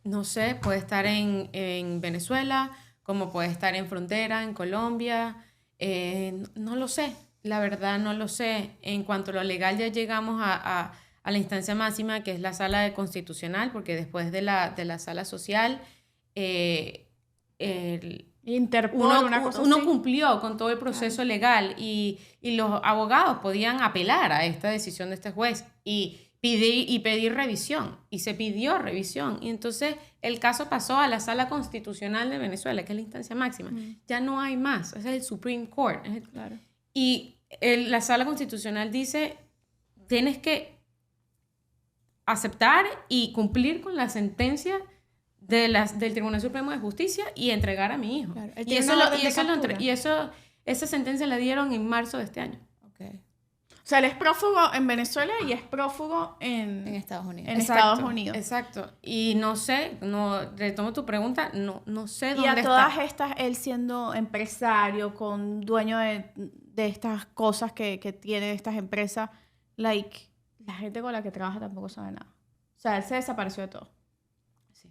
No sé, puede estar en Venezuela, como puede estar en frontera, en Colombia, no lo sé, la verdad no lo sé. En cuanto a lo legal ya llegamos a la instancia máxima, que es la sala constitucional, porque después de la sala social,
Interpol, una cosa
uno
así.
cumplió con todo el proceso legal y los abogados podían apelar a esta decisión de este juez y pedir revisión. Y se pidió revisión. Y entonces el caso pasó a la Sala Constitucional de Venezuela, que es la instancia máxima. Ya no hay más. Ese es el Supreme Court.
Claro.
Y la Sala Constitucional dice, tienes que aceptar y cumplir con la sentencia del Tribunal Supremo de Justicia y entregar a mi hijo.
Claro. Él
Y
tiene
eso,
una
lo-
orden
y
de
eso lo entre-
captura.
y eso- esa sentencia la dieron en marzo de este año.
Okay.
O sea, él es prófugo en Venezuela y es prófugo
En Estados Unidos.
en Estados Unidos.
Exacto. Y no sé, retomo tu pregunta, no sé
Y
dónde
a todas
está.
estas, él siendo empresario, con dueño de estas cosas que tiene estas empresas, like, la gente con la que trabaja tampoco sabe nada. O sea, él se desapareció de todo.
Sí.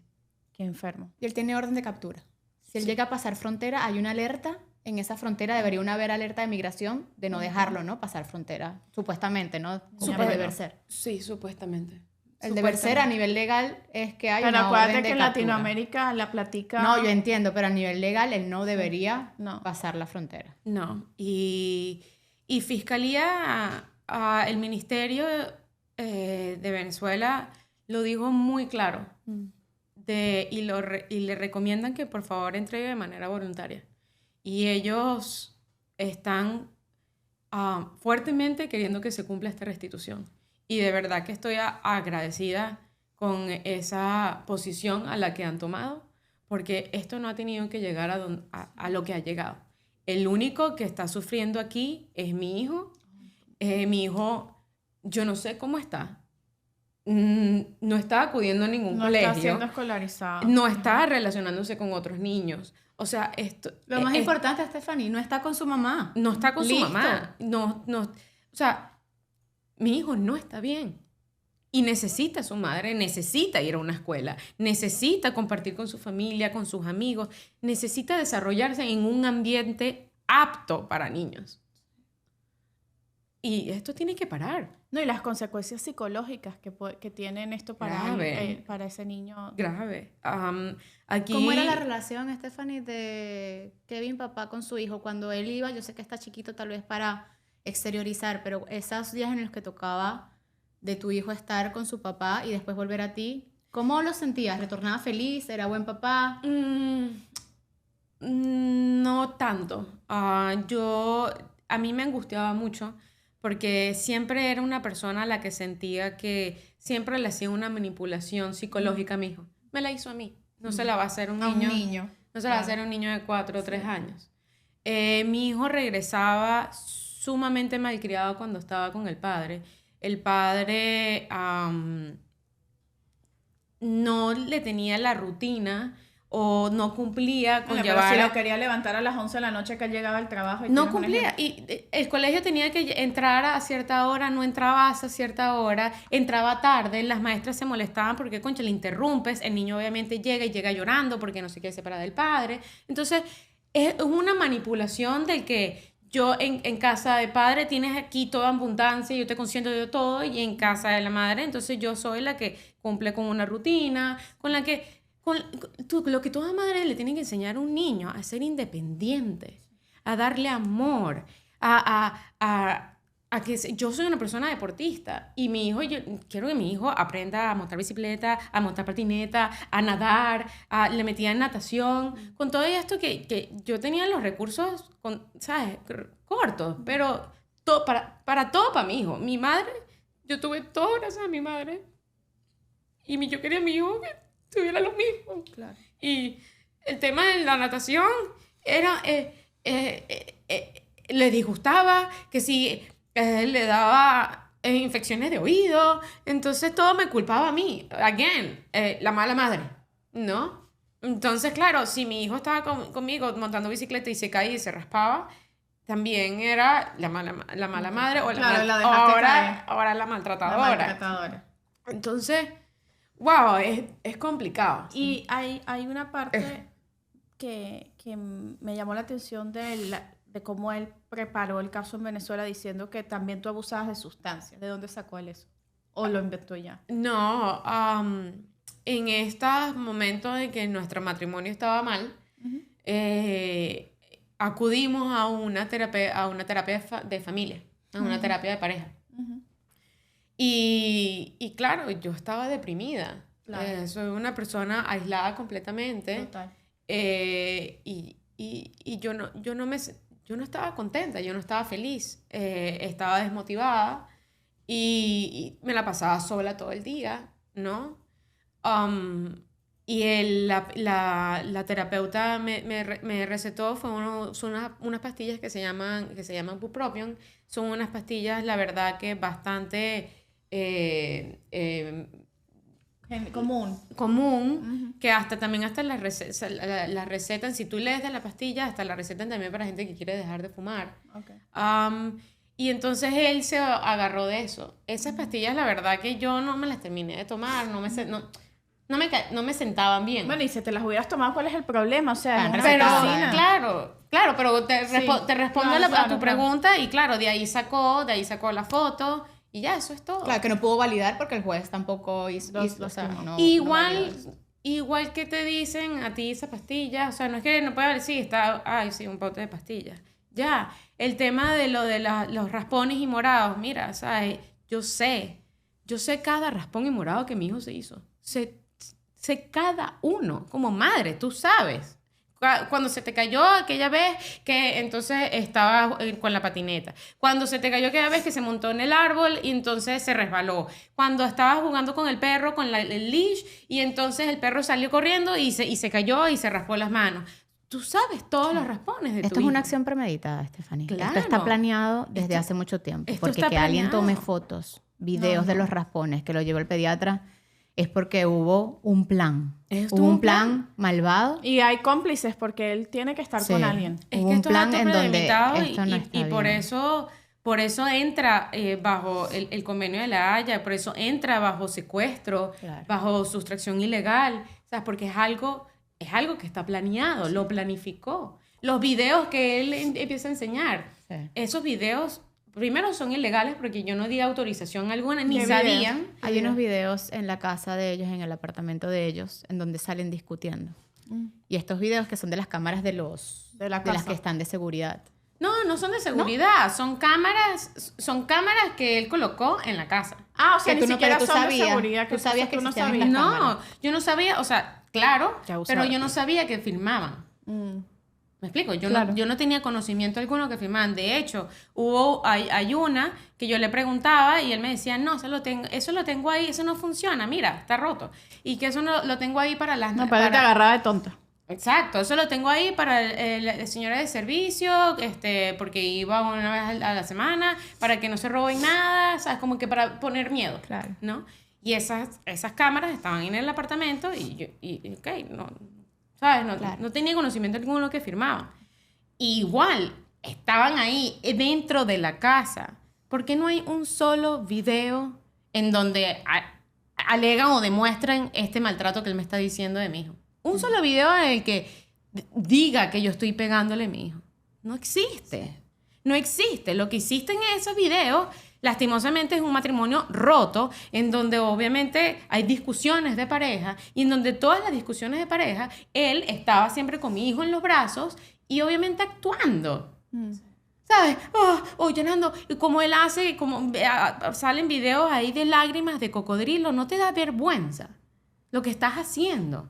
Qué enfermo.
Y él tiene orden de captura. Si él llega a pasar frontera, hay una alerta. En esa frontera debería haber alerta de migración de no dejarlo, ¿no? Pasar frontera. Supuestamente, ¿no? Como
Bueno.
deber ser.
Sí, supuestamente.
El deber ser a nivel legal es que hay
Pero
una
acuérdate
orden de
que en
captura.
Latinoamérica la platica...
No, yo entiendo, pero a nivel legal él no debería
No.
pasar la frontera.
No. Y Fiscalía, el Ministerio de Venezuela lo dijo muy claro. Y le recomiendan que por favor entregue de manera voluntaria. Y ellos están fuertemente queriendo que se cumpla esta restitución. Y de verdad que estoy agradecida con esa posición a la que han tomado, porque esto no ha tenido que llegar a lo que ha llegado. El único que está sufriendo aquí es mi hijo. Mi hijo, yo no sé cómo está. No está acudiendo a ningún
No
colegio.
está siendo escolarizado.
No está relacionándose con otros niños. O sea, esto...
Lo más importante, Stephanie, no está con su mamá.
No está con
Listo.
su mamá. O sea, mi hijo no está bien. Y necesita a su madre, necesita ir a una escuela, necesita compartir con su familia, con sus amigos, necesita desarrollarse en un ambiente apto para niños. Y esto tiene que parar.
No, y las consecuencias psicológicas que tienen esto para,
Grave.
para ese niño.
Grave. Aquí...
¿Cómo era la relación, Stephanie, de Kevin, papá, con su hijo? Cuando él iba, yo sé que está chiquito tal vez para exteriorizar, pero esos días en los que tocaba de tu hijo estar con su papá y después volver a ti, ¿cómo lo sentías? ¿Retornaba feliz? ¿Era buen papá?
No tanto. A mí me angustiaba mucho porque siempre era una persona a la que sentía que siempre le hacía una manipulación psicológica a mi hijo. Me la hizo a mí. No se la va a hacer un
A un
niño.
niño.
No se la va a hacer a un niño de 4 o 3 años. Mi hijo regresaba sumamente malcriado cuando estaba con el padre. El padre no le tenía la rutina o no cumplía con
Bueno, pero
llevar...
si lo quería levantar a las 11 de la noche que él llegaba al trabajo. Y
No
tienes un
cumplía.
ejemplo.
Y el colegio tenía que entrar a cierta hora, no entraba a cierta hora, entraba tarde, las maestras se molestaban porque, concha, le interrumpes, el niño obviamente llega y llega llorando porque no se quiere separar del padre. Entonces, es una manipulación del que yo en casa de padre tienes aquí toda abundancia, yo te consiento de todo, y en casa de la madre, entonces yo soy la que cumple con una rutina, con la que, lo que toda madre le tiene que enseñar a un niño, a ser independiente, a darle amor, a que yo soy una persona deportista y mi hijo, yo quiero que mi hijo aprenda a montar bicicleta, a montar patineta, a nadar, le metía en natación, con todo esto que yo tenía los recursos, ¿sabes? Cortos, pero para todo para mi hijo. Mi madre, yo tuve todo gracias a mi madre y yo quería a mi hijo que tuviera lo mismo.
Claro.
Y el tema de la natación era, le disgustaba, que si le daba infecciones de oído, entonces todo me culpaba a mí. Again, la mala madre, ¿no? Entonces, claro, si mi hijo estaba conmigo montando bicicleta y se caía y se raspaba, también era la mala madre, o
Claro,
ahora la maltratadora. Entonces, wow, es complicado.
Y hay una parte que me llamó la atención de cómo él preparó el caso en Venezuela diciendo que también tú abusabas de sustancias. ¿De dónde sacó él eso? ¿O lo inventó ya?
No, en estos momentos en que nuestro matrimonio estaba mal, acudimos a una terapia de familia, a una terapia de pareja. Y claro, yo estaba deprimida.
Claro.
Soy una persona aislada completamente.
Total.
Y yo no estaba contenta, yo no estaba feliz, estaba desmotivada y me la pasaba sola todo el día, ¿no? Y la terapeuta me recetó son unas pastillas que se llaman bupropion. Son unas pastillas, la verdad, que bastante común, que también las recetan, si tú lees de la pastilla, hasta la recetan también para gente que quiere dejar de fumar.
Okay.
Y entonces él se agarró de eso. Esas pastillas, la verdad que yo no me las terminé de tomar, no me sentaban bien.
Bueno, y si te las hubieras tomado, ¿cuál es el problema? O sea, es una
pero,
medicina.
claro, pero te respondo
Claro,
a tu pregunta y claro, de ahí sacó la foto y ya, eso es todo.
Claro, que no pudo validar porque el juez tampoco hizo,
Los
o sea, no
igual,
validó.
igual que te dicen a ti esa pastilla, o sea, no es que no pueda decir, sí, un pote de pastillas. Ya, el tema de los raspones y morados, mira, ¿sabes? Yo sé cada raspón y morado que mi hijo se hizo. Sé cada uno, como madre, tú sabes. Cuando se te cayó aquella vez que entonces estaba con la patineta. Cuando se te cayó aquella vez que se montó en el árbol y entonces se resbaló. Cuando estabas jugando con el perro, con el leash, y entonces el perro salió corriendo y se cayó y se raspó las manos. Tú sabes todos los raspones de tu
Esto es
hijo.
una acción premeditada, Stephanie.
Claro.
Esto está planeado desde hace mucho tiempo.
esto
Porque
está
que alguien
planeado.
tome fotos, videos de los raspones que lo llevó el pediatra, es porque hubo un plan.
Estuvo
Hubo un
un
plan malvado.
Y hay cómplices porque él tiene que estar
Sí.
con alguien.
Es
Hubo
que
un
esto es
plan
acto
en donde
premeditado
esto no está
y por
bien.
eso entra bajo el convenio de la Haya, por eso entra bajo secuestro,
Claro.
bajo sustracción ilegal, ¿sabes? Porque es algo que está planeado, lo planificó. Los videos que él empieza a enseñar,
Sí.
esos videos primero son ilegales porque yo no di autorización alguna, ni
¿Qué
sabían.
videos?
Hay unos videos en la casa de ellos, en el apartamento de ellos, en donde salen discutiendo. Y estos videos que son de las cámaras de las
casa.
que están de seguridad.
No son de seguridad, son cámaras que él colocó en la casa.
Ah, o sea,
Que
ni
tú no-
siquiera
pero tú
son
sabías,
de seguridad.
tú sabías que
tú no
existían
sabías.
las
No,
cámaras.
yo no sabía, o sea, claro,
Qué abusador.
pero yo no sabía que filmaban. ¿Me explico?
Claro.
Yo no tenía conocimiento alguno que filmaban. De hecho, hay una que yo le preguntaba y él me decía, no, eso lo tengo ahí, eso no funciona, mira, está roto. Y que eso no lo tengo ahí para las...
No, pero te agarraba de tonta.
Exacto, eso lo tengo ahí para la señora de servicio, porque iba una vez a la semana, para que no se roben nada, ¿sabes? Como que para poner miedo,
Claro.
¿no? Y esas cámaras estaban en el apartamento y ok, no, ¿sabes? No tenía conocimiento alguno de lo que firmaban. Igual, estaban ahí dentro de la casa. ¿Por qué no hay un solo video en donde alegan o demuestran este maltrato que él me está diciendo de mi hijo? Un solo video en el que diga que yo estoy pegándole a mi hijo. No existe. No existe. Lo que hiciste en esos videos, lastimosamente, es un matrimonio roto, en donde obviamente hay discusiones de pareja, y en donde todas las discusiones de pareja, él estaba siempre con mi hijo en los brazos y obviamente actuando. ¿Sabes? Oh, llenando. Y como él hace, como salen videos ahí de lágrimas de cocodrilo, no te da vergüenza lo que estás haciendo.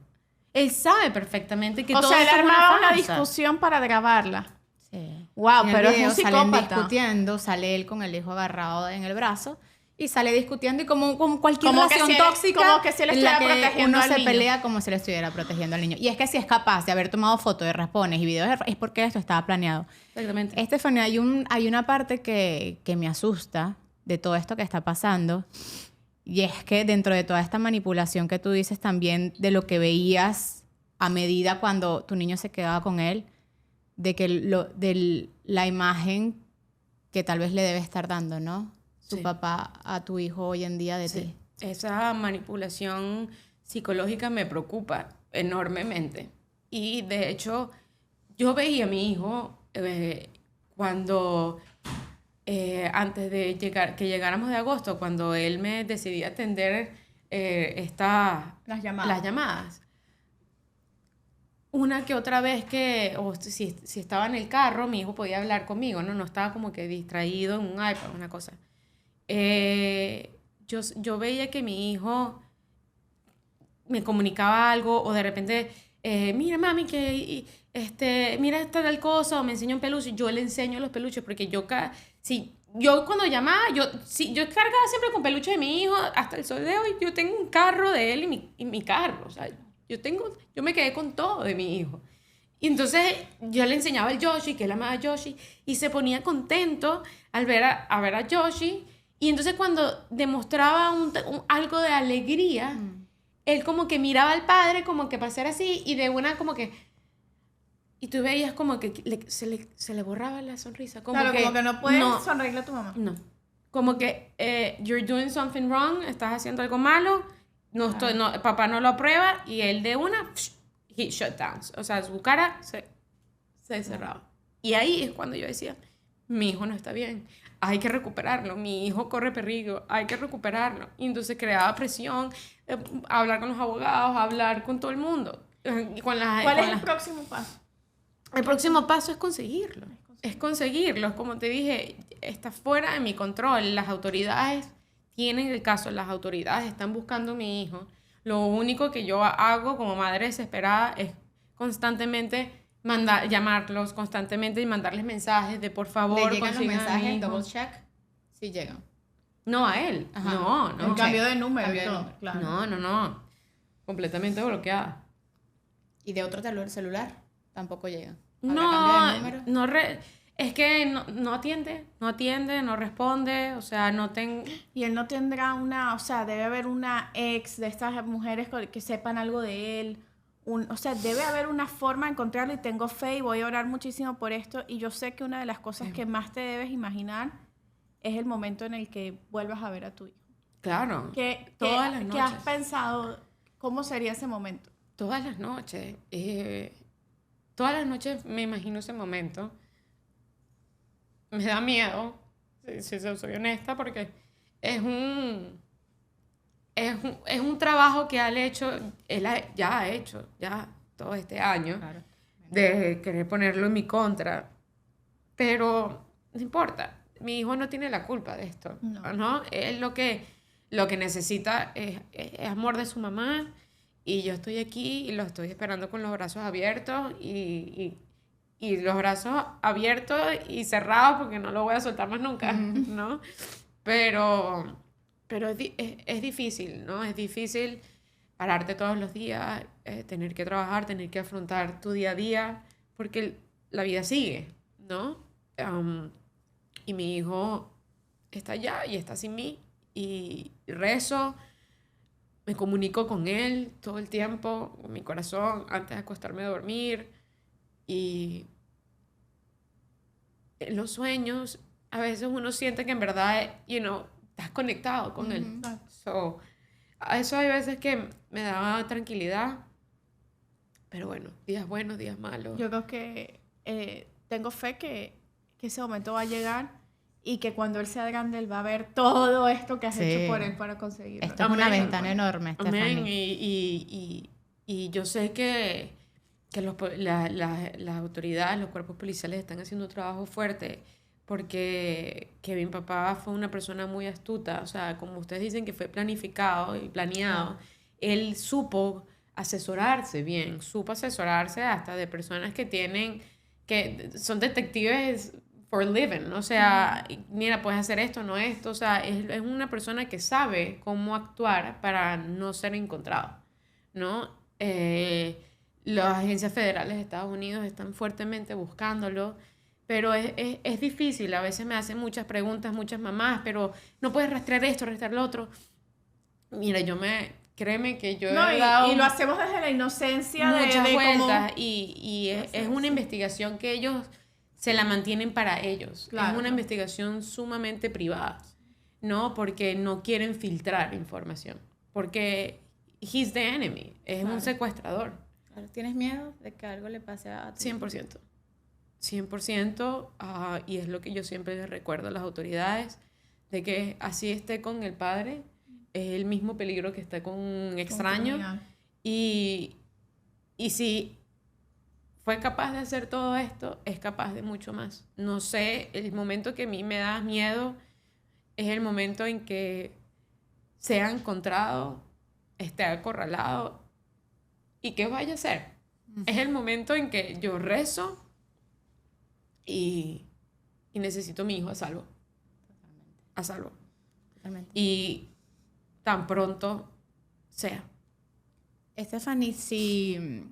Él sabe perfectamente que
O
todo
sea, él
esto es una
armaba una
farsa.
discusión para grabarla.
Sí.
Wow,
En el
pero es
video
un
salen
psicópata.
discutiendo, sale él con el hijo agarrado en el brazo y sale discutiendo y como cualquier
Como que
relación
si él-
tóxica
como que si él
en la
estuviera
que
protegiendo
uno
al
se
niño.
pelea como si le estuviera protegiendo al niño. Y es que si es capaz de haber tomado fotos de raspones y videos es porque esto estaba planeado.
Exactamente.
Estefanía, hay una parte que me asusta de todo esto que está pasando, y es que dentro de toda esta manipulación que tú dices también de lo que veías a medida cuando tu niño se quedaba con él, de que la imagen que tal vez le debe estar dando, ¿no? Su
Sí.
papá a tu hijo hoy en día de ti.
Esa manipulación psicológica me preocupa enormemente. Y de hecho, yo veía a mi hijo cuando, antes de que llegáramos de agosto, cuando él me decidía atender
Las llamadas.
las llamadas. Una que otra vez o si estaba en el carro, mi hijo podía hablar conmigo, ¿no? No estaba como que distraído en un iPad, una cosa. Yo veía que mi hijo me comunicaba algo, o de repente, mira mami, mira esta tal cosa, o me enseñó un peluche. Yo le enseño los peluches porque yo cuando llamaba, yo cargaba siempre con peluche de mi hijo hasta el sol de hoy. Yo tengo un carro de él y mi carro, o sea, yo me quedé con todo de mi hijo. Y entonces yo le enseñaba el Yoshi, que él amaba a Yoshi, y se ponía contento al ver a ver a Yoshi. Y entonces cuando demostraba algo de alegría, él como que miraba al padre como que para hacer así, y de una como que... Y tú veías como que se le borraba la sonrisa. Como
Claro, como que no puedes
no,
sonreírle a tu mamá.
no. Como que you're doing something wrong, estás haciendo algo malo, papá no lo aprueba, y él de una, he shut down. O sea, su cara se cerraba. Y ahí es cuando yo decía, mi hijo no está bien, hay que recuperarlo, mi hijo corre peligro, hay que recuperarlo. Y entonces creaba presión, hablar con los abogados, hablar con todo el mundo.
¿Cuál es el próximo paso?
El próximo paso es conseguirlo. Es conseguirlo. Como te dije, está fuera de mi control. Las autoridades tienen el caso, las autoridades están buscando a mi hijo. Lo único que yo hago como madre desesperada es constantemente llamarlos constantemente y mandarles mensajes de por favor,
¿Le llegan los
consigan a mi
mensajes
hijo.
double check? Sí llegan.
No a él.
Ajá.
No.
El cambio de número.
Cambio
y
de
todo,
número.
claro.
No. Completamente bloqueada.
¿Y de otro celular? Tampoco llegan. ¿Habrá cambio de número?
Es que no atiende, no responde, o sea,
Y él no tendrá o sea, debe haber una ex de estas mujeres que sepan algo de él. O sea, debe haber una forma de encontrarlo, y tengo fe y voy a orar muchísimo por esto. Y yo sé que una de las cosas que más te debes imaginar es el momento en el que vuelvas a ver a tu hijo.
Claro,
Todas
las
¿Qué
noches.
has pensado? ¿Cómo sería ese momento?
Todas las noches. Todas las noches me imagino ese momento. Me da miedo, si soy honesta, porque es un trabajo que él ya ha hecho todo este año,
Claro.
de querer ponerlo en mi contra. Pero no importa, mi hijo no tiene la culpa de esto, ¿no? Él lo que necesita es amor de su mamá, y yo estoy aquí y lo estoy esperando con los brazos abiertos, y los brazos abiertos y cerrados, porque no lo voy a soltar más nunca, ¿no? Pero es difícil, ¿no? Es difícil pararte todos los días, tener que trabajar, tener que afrontar tu día a día, porque la vida sigue, ¿no? Y mi hijo está allá y está sin mí, y rezo, me comunico con él todo el tiempo, con mi corazón, antes de acostarme a dormir. Y en los sueños, a veces uno siente que en verdad, estás conectado con él. So, a eso hay veces que me da tranquilidad. Pero bueno, días buenos, días malos.
Yo creo que tengo fe que que ese momento va a llegar y que cuando él sea grande él va a ver todo esto que has
Sí.
hecho por él para conseguirlo.
Esto es una
Amén.
ventana enorme,
Amén.
Stephanie.
Y yo sé que las autoridades, los cuerpos policiales están haciendo un trabajo fuerte porque Kevin papá fue una persona muy astuta. O sea, como ustedes dicen que fue planificado y planeado, él supo asesorarse bien, supo asesorarse hasta de personas que son detectives for living, ¿no? O sea, mira, puedes hacer esto, no esto, o sea, es una persona que sabe cómo actuar para no ser encontrado, ¿no? Las agencias federales de Estados Unidos están fuertemente buscándolo, pero es difícil, a veces me hacen muchas preguntas, muchas mamás, pero no puedes rastrear esto, rastrear lo otro. Mira, créeme que yo
No,
he dado
y lo hacemos desde la inocencia
muchas
de
vueltas
cómo...
y es una investigación que ellos se la mantienen para ellos.
Claro.
Es una investigación sumamente privada, ¿no? Porque no quieren filtrar información. Porque he's the enemy, es un secuestrador.
Claro, ¿tienes miedo de que algo le pase a tu
100%. 100%. Y es lo que yo siempre les recuerdo a las autoridades, de que así esté con el padre, es el mismo peligro que está con un extraño. Y si fue capaz de hacer todo esto, es capaz de mucho más. No sé, el momento que a mí me da miedo es el momento en que sea encontrado, esté acorralado y qué vaya a hacer. Es el momento en que yo rezo y necesito a mi hijo a salvo. A salvo.
Totalmente.
Y tan pronto sea.
Stephanie, si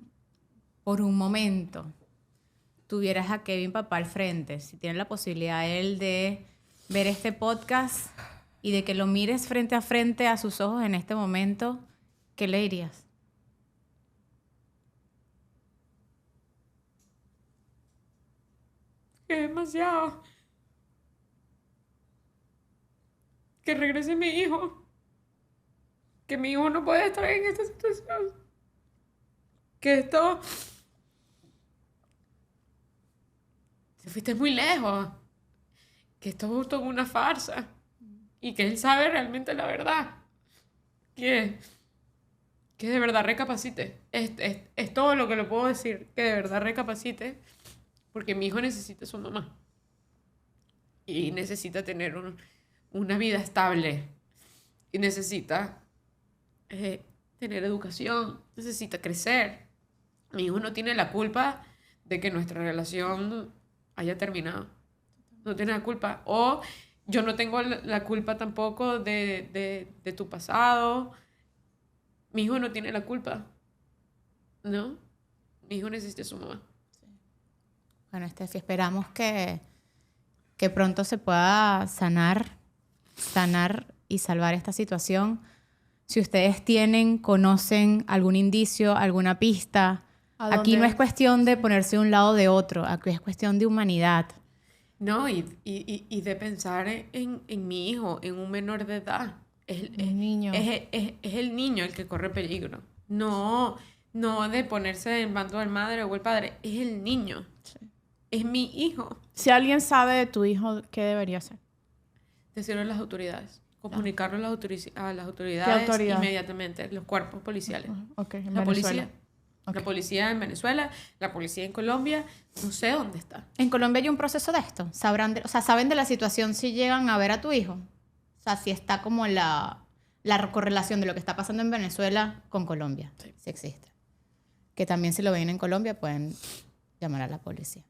por un momento tuvieras a Kevin papá al frente, si tienes la posibilidad él de ver este podcast y de que lo mires frente a frente a sus ojos en este momento, ¿qué le dirías?
Que es demasiado. Que regrese mi hijo. Que mi hijo no puede estar en esta situación. Que esto... Te fuiste muy lejos. Que esto es todo una farsa. Y que él sabe realmente la verdad. Que de verdad recapacite. Es todo lo que le puedo decir. Que de verdad recapacite. Porque mi hijo necesita a su mamá. Y necesita tener una vida estable. Y necesita tener educación. Necesita crecer. Mi hijo no tiene la culpa de que nuestra relación haya terminado. No tiene la culpa. O yo no tengo la culpa tampoco de tu pasado. Mi hijo no tiene la culpa. ¿No? Mi hijo necesita a su mamá.
Bueno, Steffi, esperamos que pronto se pueda sanar y salvar esta situación. Si ustedes conocen algún indicio, alguna pista, aquí no es cuestión de ponerse de un lado de otro, aquí es cuestión de humanidad.
No, y de pensar en mi hijo, en un menor de edad.
Un niño.
Es el niño el que corre peligro. No de ponerse en bando del madre o el padre. Es el niño.
Sí.
Es mi hijo.
Si alguien sabe de tu hijo, ¿qué debería hacer?
Decirlo a las autoridades. Comunicarlo a las
¿Qué
autoridades
autoridad?
inmediatamente. Los cuerpos policiales.
Okay, en
La
Venezuela.
policía. La policía en Venezuela, la policía en Colombia, no sé dónde está.
¿En Colombia hay un proceso de esto? ¿Saben de la situación si llegan a ver a tu hijo? O sea, si está como la correlación de lo que está pasando en Venezuela con Colombia.
Sí.
Si existe. Que también si lo ven en Colombia pueden llamar a la policía.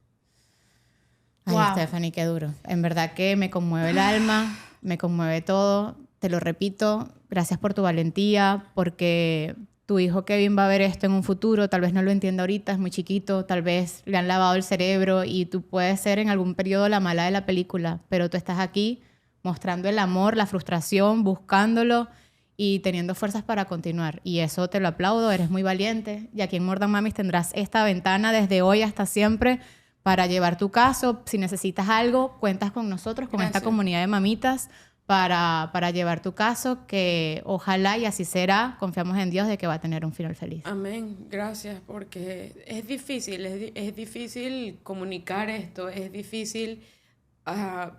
Ay,
Wow.
Stephanie, qué duro. En verdad que me conmueve el alma, me conmueve todo. Te lo repito, gracias por tu valentía, porque tu hijo Kevin va a ver esto en un futuro, tal vez no lo entienda ahorita, es muy chiquito, tal vez le han lavado el cerebro y tú puedes ser en algún periodo la mala de la película, pero tú estás aquí mostrando el amor, la frustración, buscándolo y teniendo fuerzas para continuar. Y eso te lo aplaudo, eres muy valiente. Y aquí en More Than Mamis tendrás esta ventana desde hoy hasta siempre para llevar tu caso. Si necesitas algo, cuentas con nosotros, con esta
Gracias.
comunidad de mamitas, para llevar tu caso, que ojalá y así será. Confiamos en Dios de que va a tener un final feliz.
Amén, gracias, porque es difícil comunicar esto, es difícil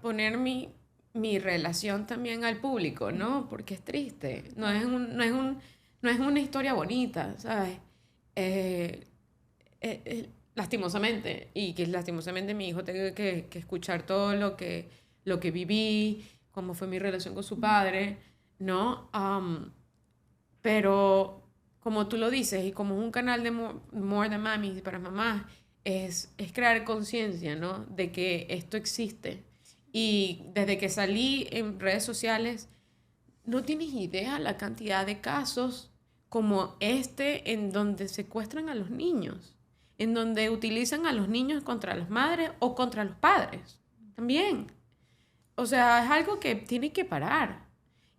poner mi relación también al público, ¿no? Porque es triste, no es una historia bonita, ¿sabes? Lastimosamente, y que lastimosamente mi hijo tenga que escuchar todo lo que viví, cómo fue mi relación con su padre, ¿no? Pero como tú lo dices, y como es un canal de More Than Mami para mamás, es crear conciencia, ¿no? De que esto existe. Y desde que salí en redes sociales, no tienes idea la cantidad de casos como este en donde secuestran a los niños, en donde utilizan a los niños contra las madres o contra los padres también. O sea, es algo que tiene que parar.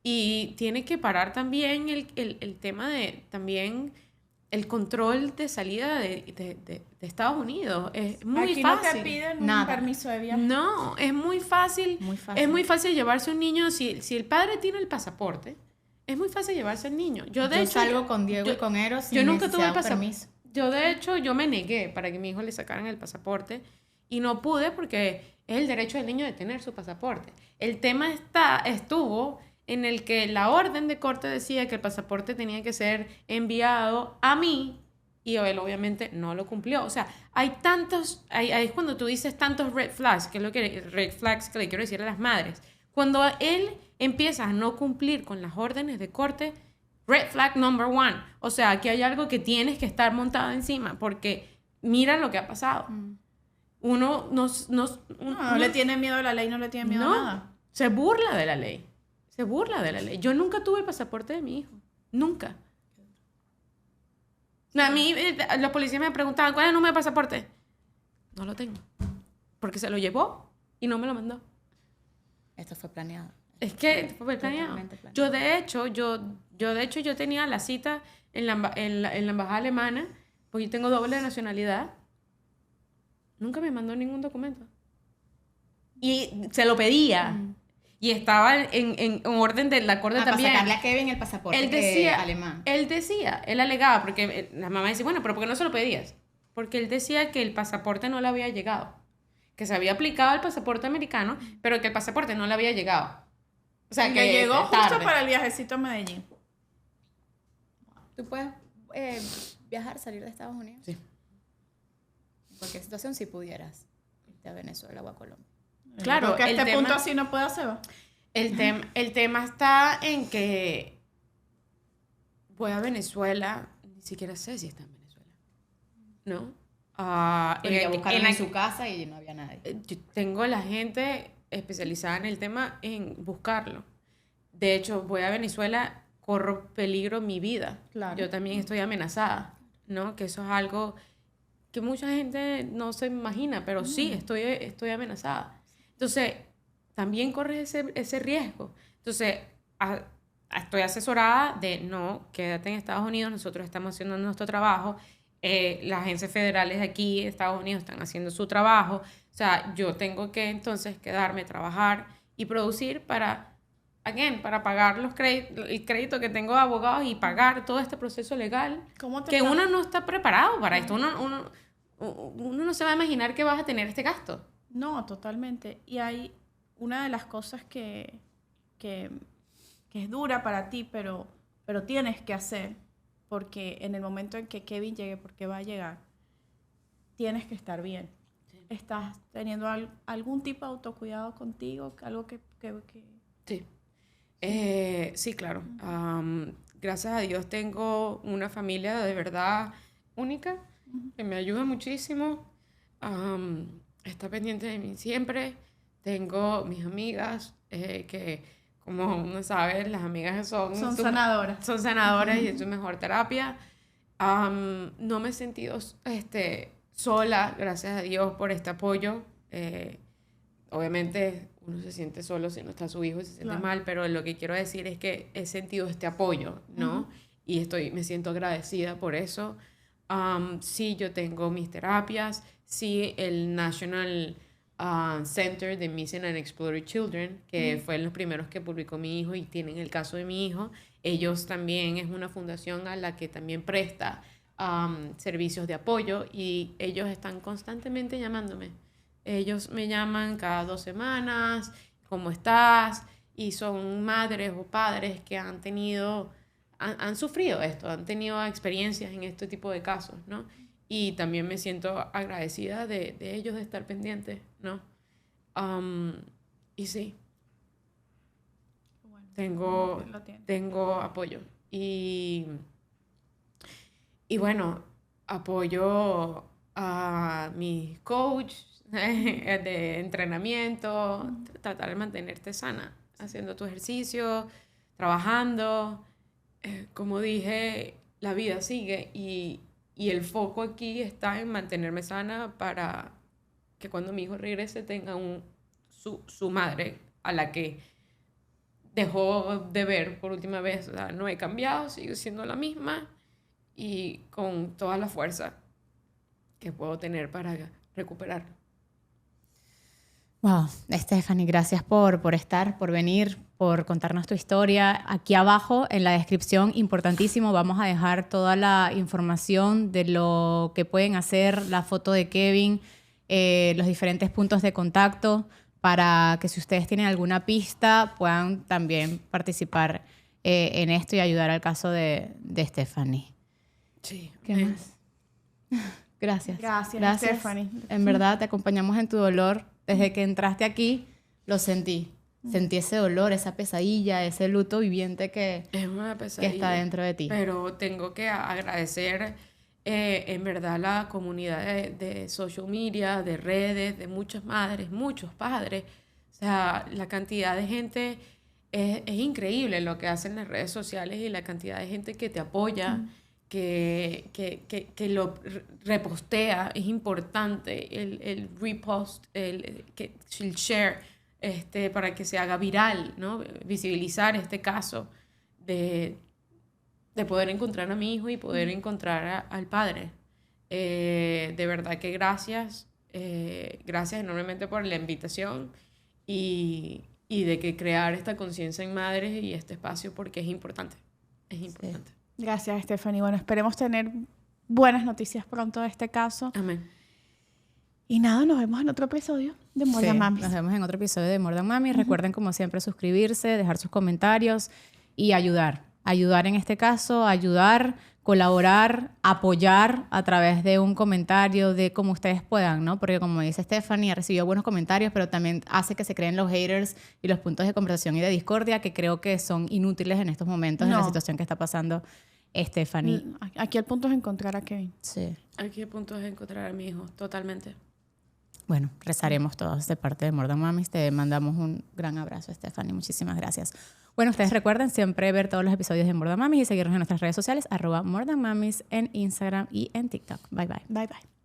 Y tiene que parar también el tema de también el control de salida de Estados Unidos. Es muy
Aquí
fácil.
no te piden
Nada.
un permiso de viaje.
No, es muy fácil.
Muy fácil.
Es muy fácil llevarse un niño. Si el padre tiene el pasaporte, es muy fácil llevarse al niño. Yo
salgo con Diego y con Eros sin
yo nunca tuve
necesidad de
permiso. De hecho, yo me negué para que mi hijo le sacaran el pasaporte y no pude porque es el derecho del niño de tener su pasaporte. El tema estuvo en el que la orden de corte decía que el pasaporte tenía que ser enviado a mí y él obviamente no lo cumplió. O sea, hay tantos, ahí es cuando tú dices tantos red flags, que es lo que red flags que le quiero decir a las madres. Cuando él empieza a no cumplir con las órdenes de corte, red flag number one. O sea, aquí hay algo que tienes que estar montado encima porque mira lo que ha pasado. Uno
No le tiene miedo a la ley, no le tiene miedo a nada.
Se burla de la ley. Se burla de la ley. Yo nunca tuve el pasaporte de mi hijo. Nunca. A mí, los policías me preguntaban, ¿cuál es el número de pasaporte? No lo tengo. Porque se lo llevó y no me lo mandó.
Esto fue planeado.
Es que fue planeado.
Totalmente planeado.
Yo de hecho, yo tenía la cita en la embajada alemana, porque yo tengo doble nacionalidad. Nunca me mandó ningún documento. Y se lo pedía. Y estaba en orden de la corte también.
Para sacarle a Kevin el pasaporte alemán.
Él alegaba, porque la mamá decía, bueno, pero ¿por qué no se lo pedías? Porque él decía que el pasaporte no le había llegado. Que se había aplicado el pasaporte americano, pero que el pasaporte no le había llegado. O sea, que
llegó justo
tarde.
para el viajecito a Medellín.
¿Tú puedes viajar, salir de Estados Unidos?
Sí.
En cualquier situación, si pudieras irte a Venezuela o a Colombia.
Claro,
Porque a este punto así no puede hacer.
El tema está en que voy a Venezuela, ni siquiera sé si está en Venezuela, ¿no?
Pero ya buscaron en su casa y no había nadie.
Yo tengo la gente especializada en el tema en buscarlo. De hecho, voy a Venezuela, corro peligro mi vida.
Claro.
Yo también estoy amenazada, ¿no? Que eso es algo que mucha gente no se imagina, pero sí, estoy amenazada. Entonces, también corres ese riesgo. Entonces, estoy asesorada de no, quédate en Estados Unidos, nosotros estamos haciendo nuestro trabajo, las agencias federales de aquí, Estados Unidos, están haciendo su trabajo. O sea, yo tengo que entonces quedarme, trabajar y producir para pagar el crédito que tengo de abogados y pagar todo este proceso legal. Que uno no está preparado para esto. Uno no se va a imaginar que vas a tener este gasto.
No, totalmente. Y hay una de las cosas que es dura para ti, pero tienes que hacer, porque en el momento en que Kevin llegue, porque va a llegar, tienes que estar bien. Sí. ¿Estás teniendo algún tipo de autocuidado contigo? Algo que
Sí. Sí, claro. Gracias a Dios tengo una familia de verdad única que me ayuda muchísimo. Está pendiente de mí siempre. Tengo mis amigas que, como uno sabe, las amigas son
sanadoras.
Son sanadoras y es su mejor terapia. No me he sentido sola, gracias a Dios, por este apoyo. Obviamente uno se siente solo si no está su hijo y se siente mal, pero lo que quiero decir es que he sentido este apoyo, ¿no? Y me siento agradecida por eso. Sí, yo tengo mis terapias. Sí, el National Center de Missing and Exploited Children, que fue los primeros que publicó mi hijo y tienen el caso de mi hijo, ellos también es una fundación a la que también presta servicios de apoyo y ellos están constantemente llamándome Ellos me llaman cada 2 semanas, ¿cómo estás? Y son madres o padres que han sufrido esto, han tenido experiencias en este tipo de casos, ¿no? Y también me siento agradecida de ellos de estar pendientes, ¿no? Y sí, tengo apoyo. Y bueno, apoyo a mis coaches de entrenamiento, tratar de mantenerte sana, haciendo tu ejercicio, trabajando. Como dije, la vida sigue y el foco aquí está en mantenerme sana para que cuando mi hijo regrese tenga su madre a la que dejó de ver por última vez. O sea, no he cambiado, sigo siendo la misma y con toda la fuerza que puedo tener para recuperarlo.
Wow, Stephanie, gracias por estar, por venir, por contarnos tu historia. Aquí abajo en la descripción, importantísimo, vamos a dejar toda la información de lo que pueden hacer, la foto de Kevin, los diferentes puntos de contacto, para que si ustedes tienen alguna pista puedan también participar en esto y ayudar al caso de Stephanie.
Sí.
¿Qué más? Gracias.
Gracias, Stephanie.
En verdad, te acompañamos en tu dolor. Desde que entraste aquí, lo sentí. Sentí ese dolor, esa pesadilla, ese luto viviente que está dentro de ti.
Pero tengo que agradecer, en verdad, la comunidad de social media, de redes, de muchas madres, muchos padres. O sea, la cantidad de gente es increíble lo que hacen las redes sociales y la cantidad de gente que te apoya. Que lo repostea, es importante el repost, el share, para que se haga viral, ¿no? Visibilizar este caso de poder encontrar a mi hijo y poder encontrar al padre. De verdad que gracias enormemente por la invitación y de que crear esta conciencia en madres y este espacio, porque es importante. Sí.
Gracias, Stephanie. Bueno, esperemos tener buenas noticias pronto de este caso.
Amén.
Y nada, nos vemos en otro episodio de More Than Mamis.
Nos vemos en otro episodio de More Than Mamis. Recuerden, como siempre, suscribirse, dejar sus comentarios y ayudar. Ayudar en este caso, ayudar, colaborar, apoyar a través de un comentario, de como ustedes puedan, ¿no? Porque como dice Stephanie, ha recibido buenos comentarios, pero también hace que se creen los haters y los puntos de conversación y de discordia que creo que son inútiles en estos momentos, en la situación que está pasando Stephanie.
Aquí el punto es encontrar a Kevin.
Sí.
Aquí el punto es encontrar a mi hijo, totalmente.
Bueno, rezaremos todos de parte de More Than Mamis. Te mandamos un gran abrazo, Stephanie. Muchísimas gracias. Bueno, ustedes recuerden siempre ver todos los episodios de More Than Mamis y seguirnos en nuestras redes sociales, @More Than Mamis en Instagram y en TikTok. Bye, bye.
Bye, bye.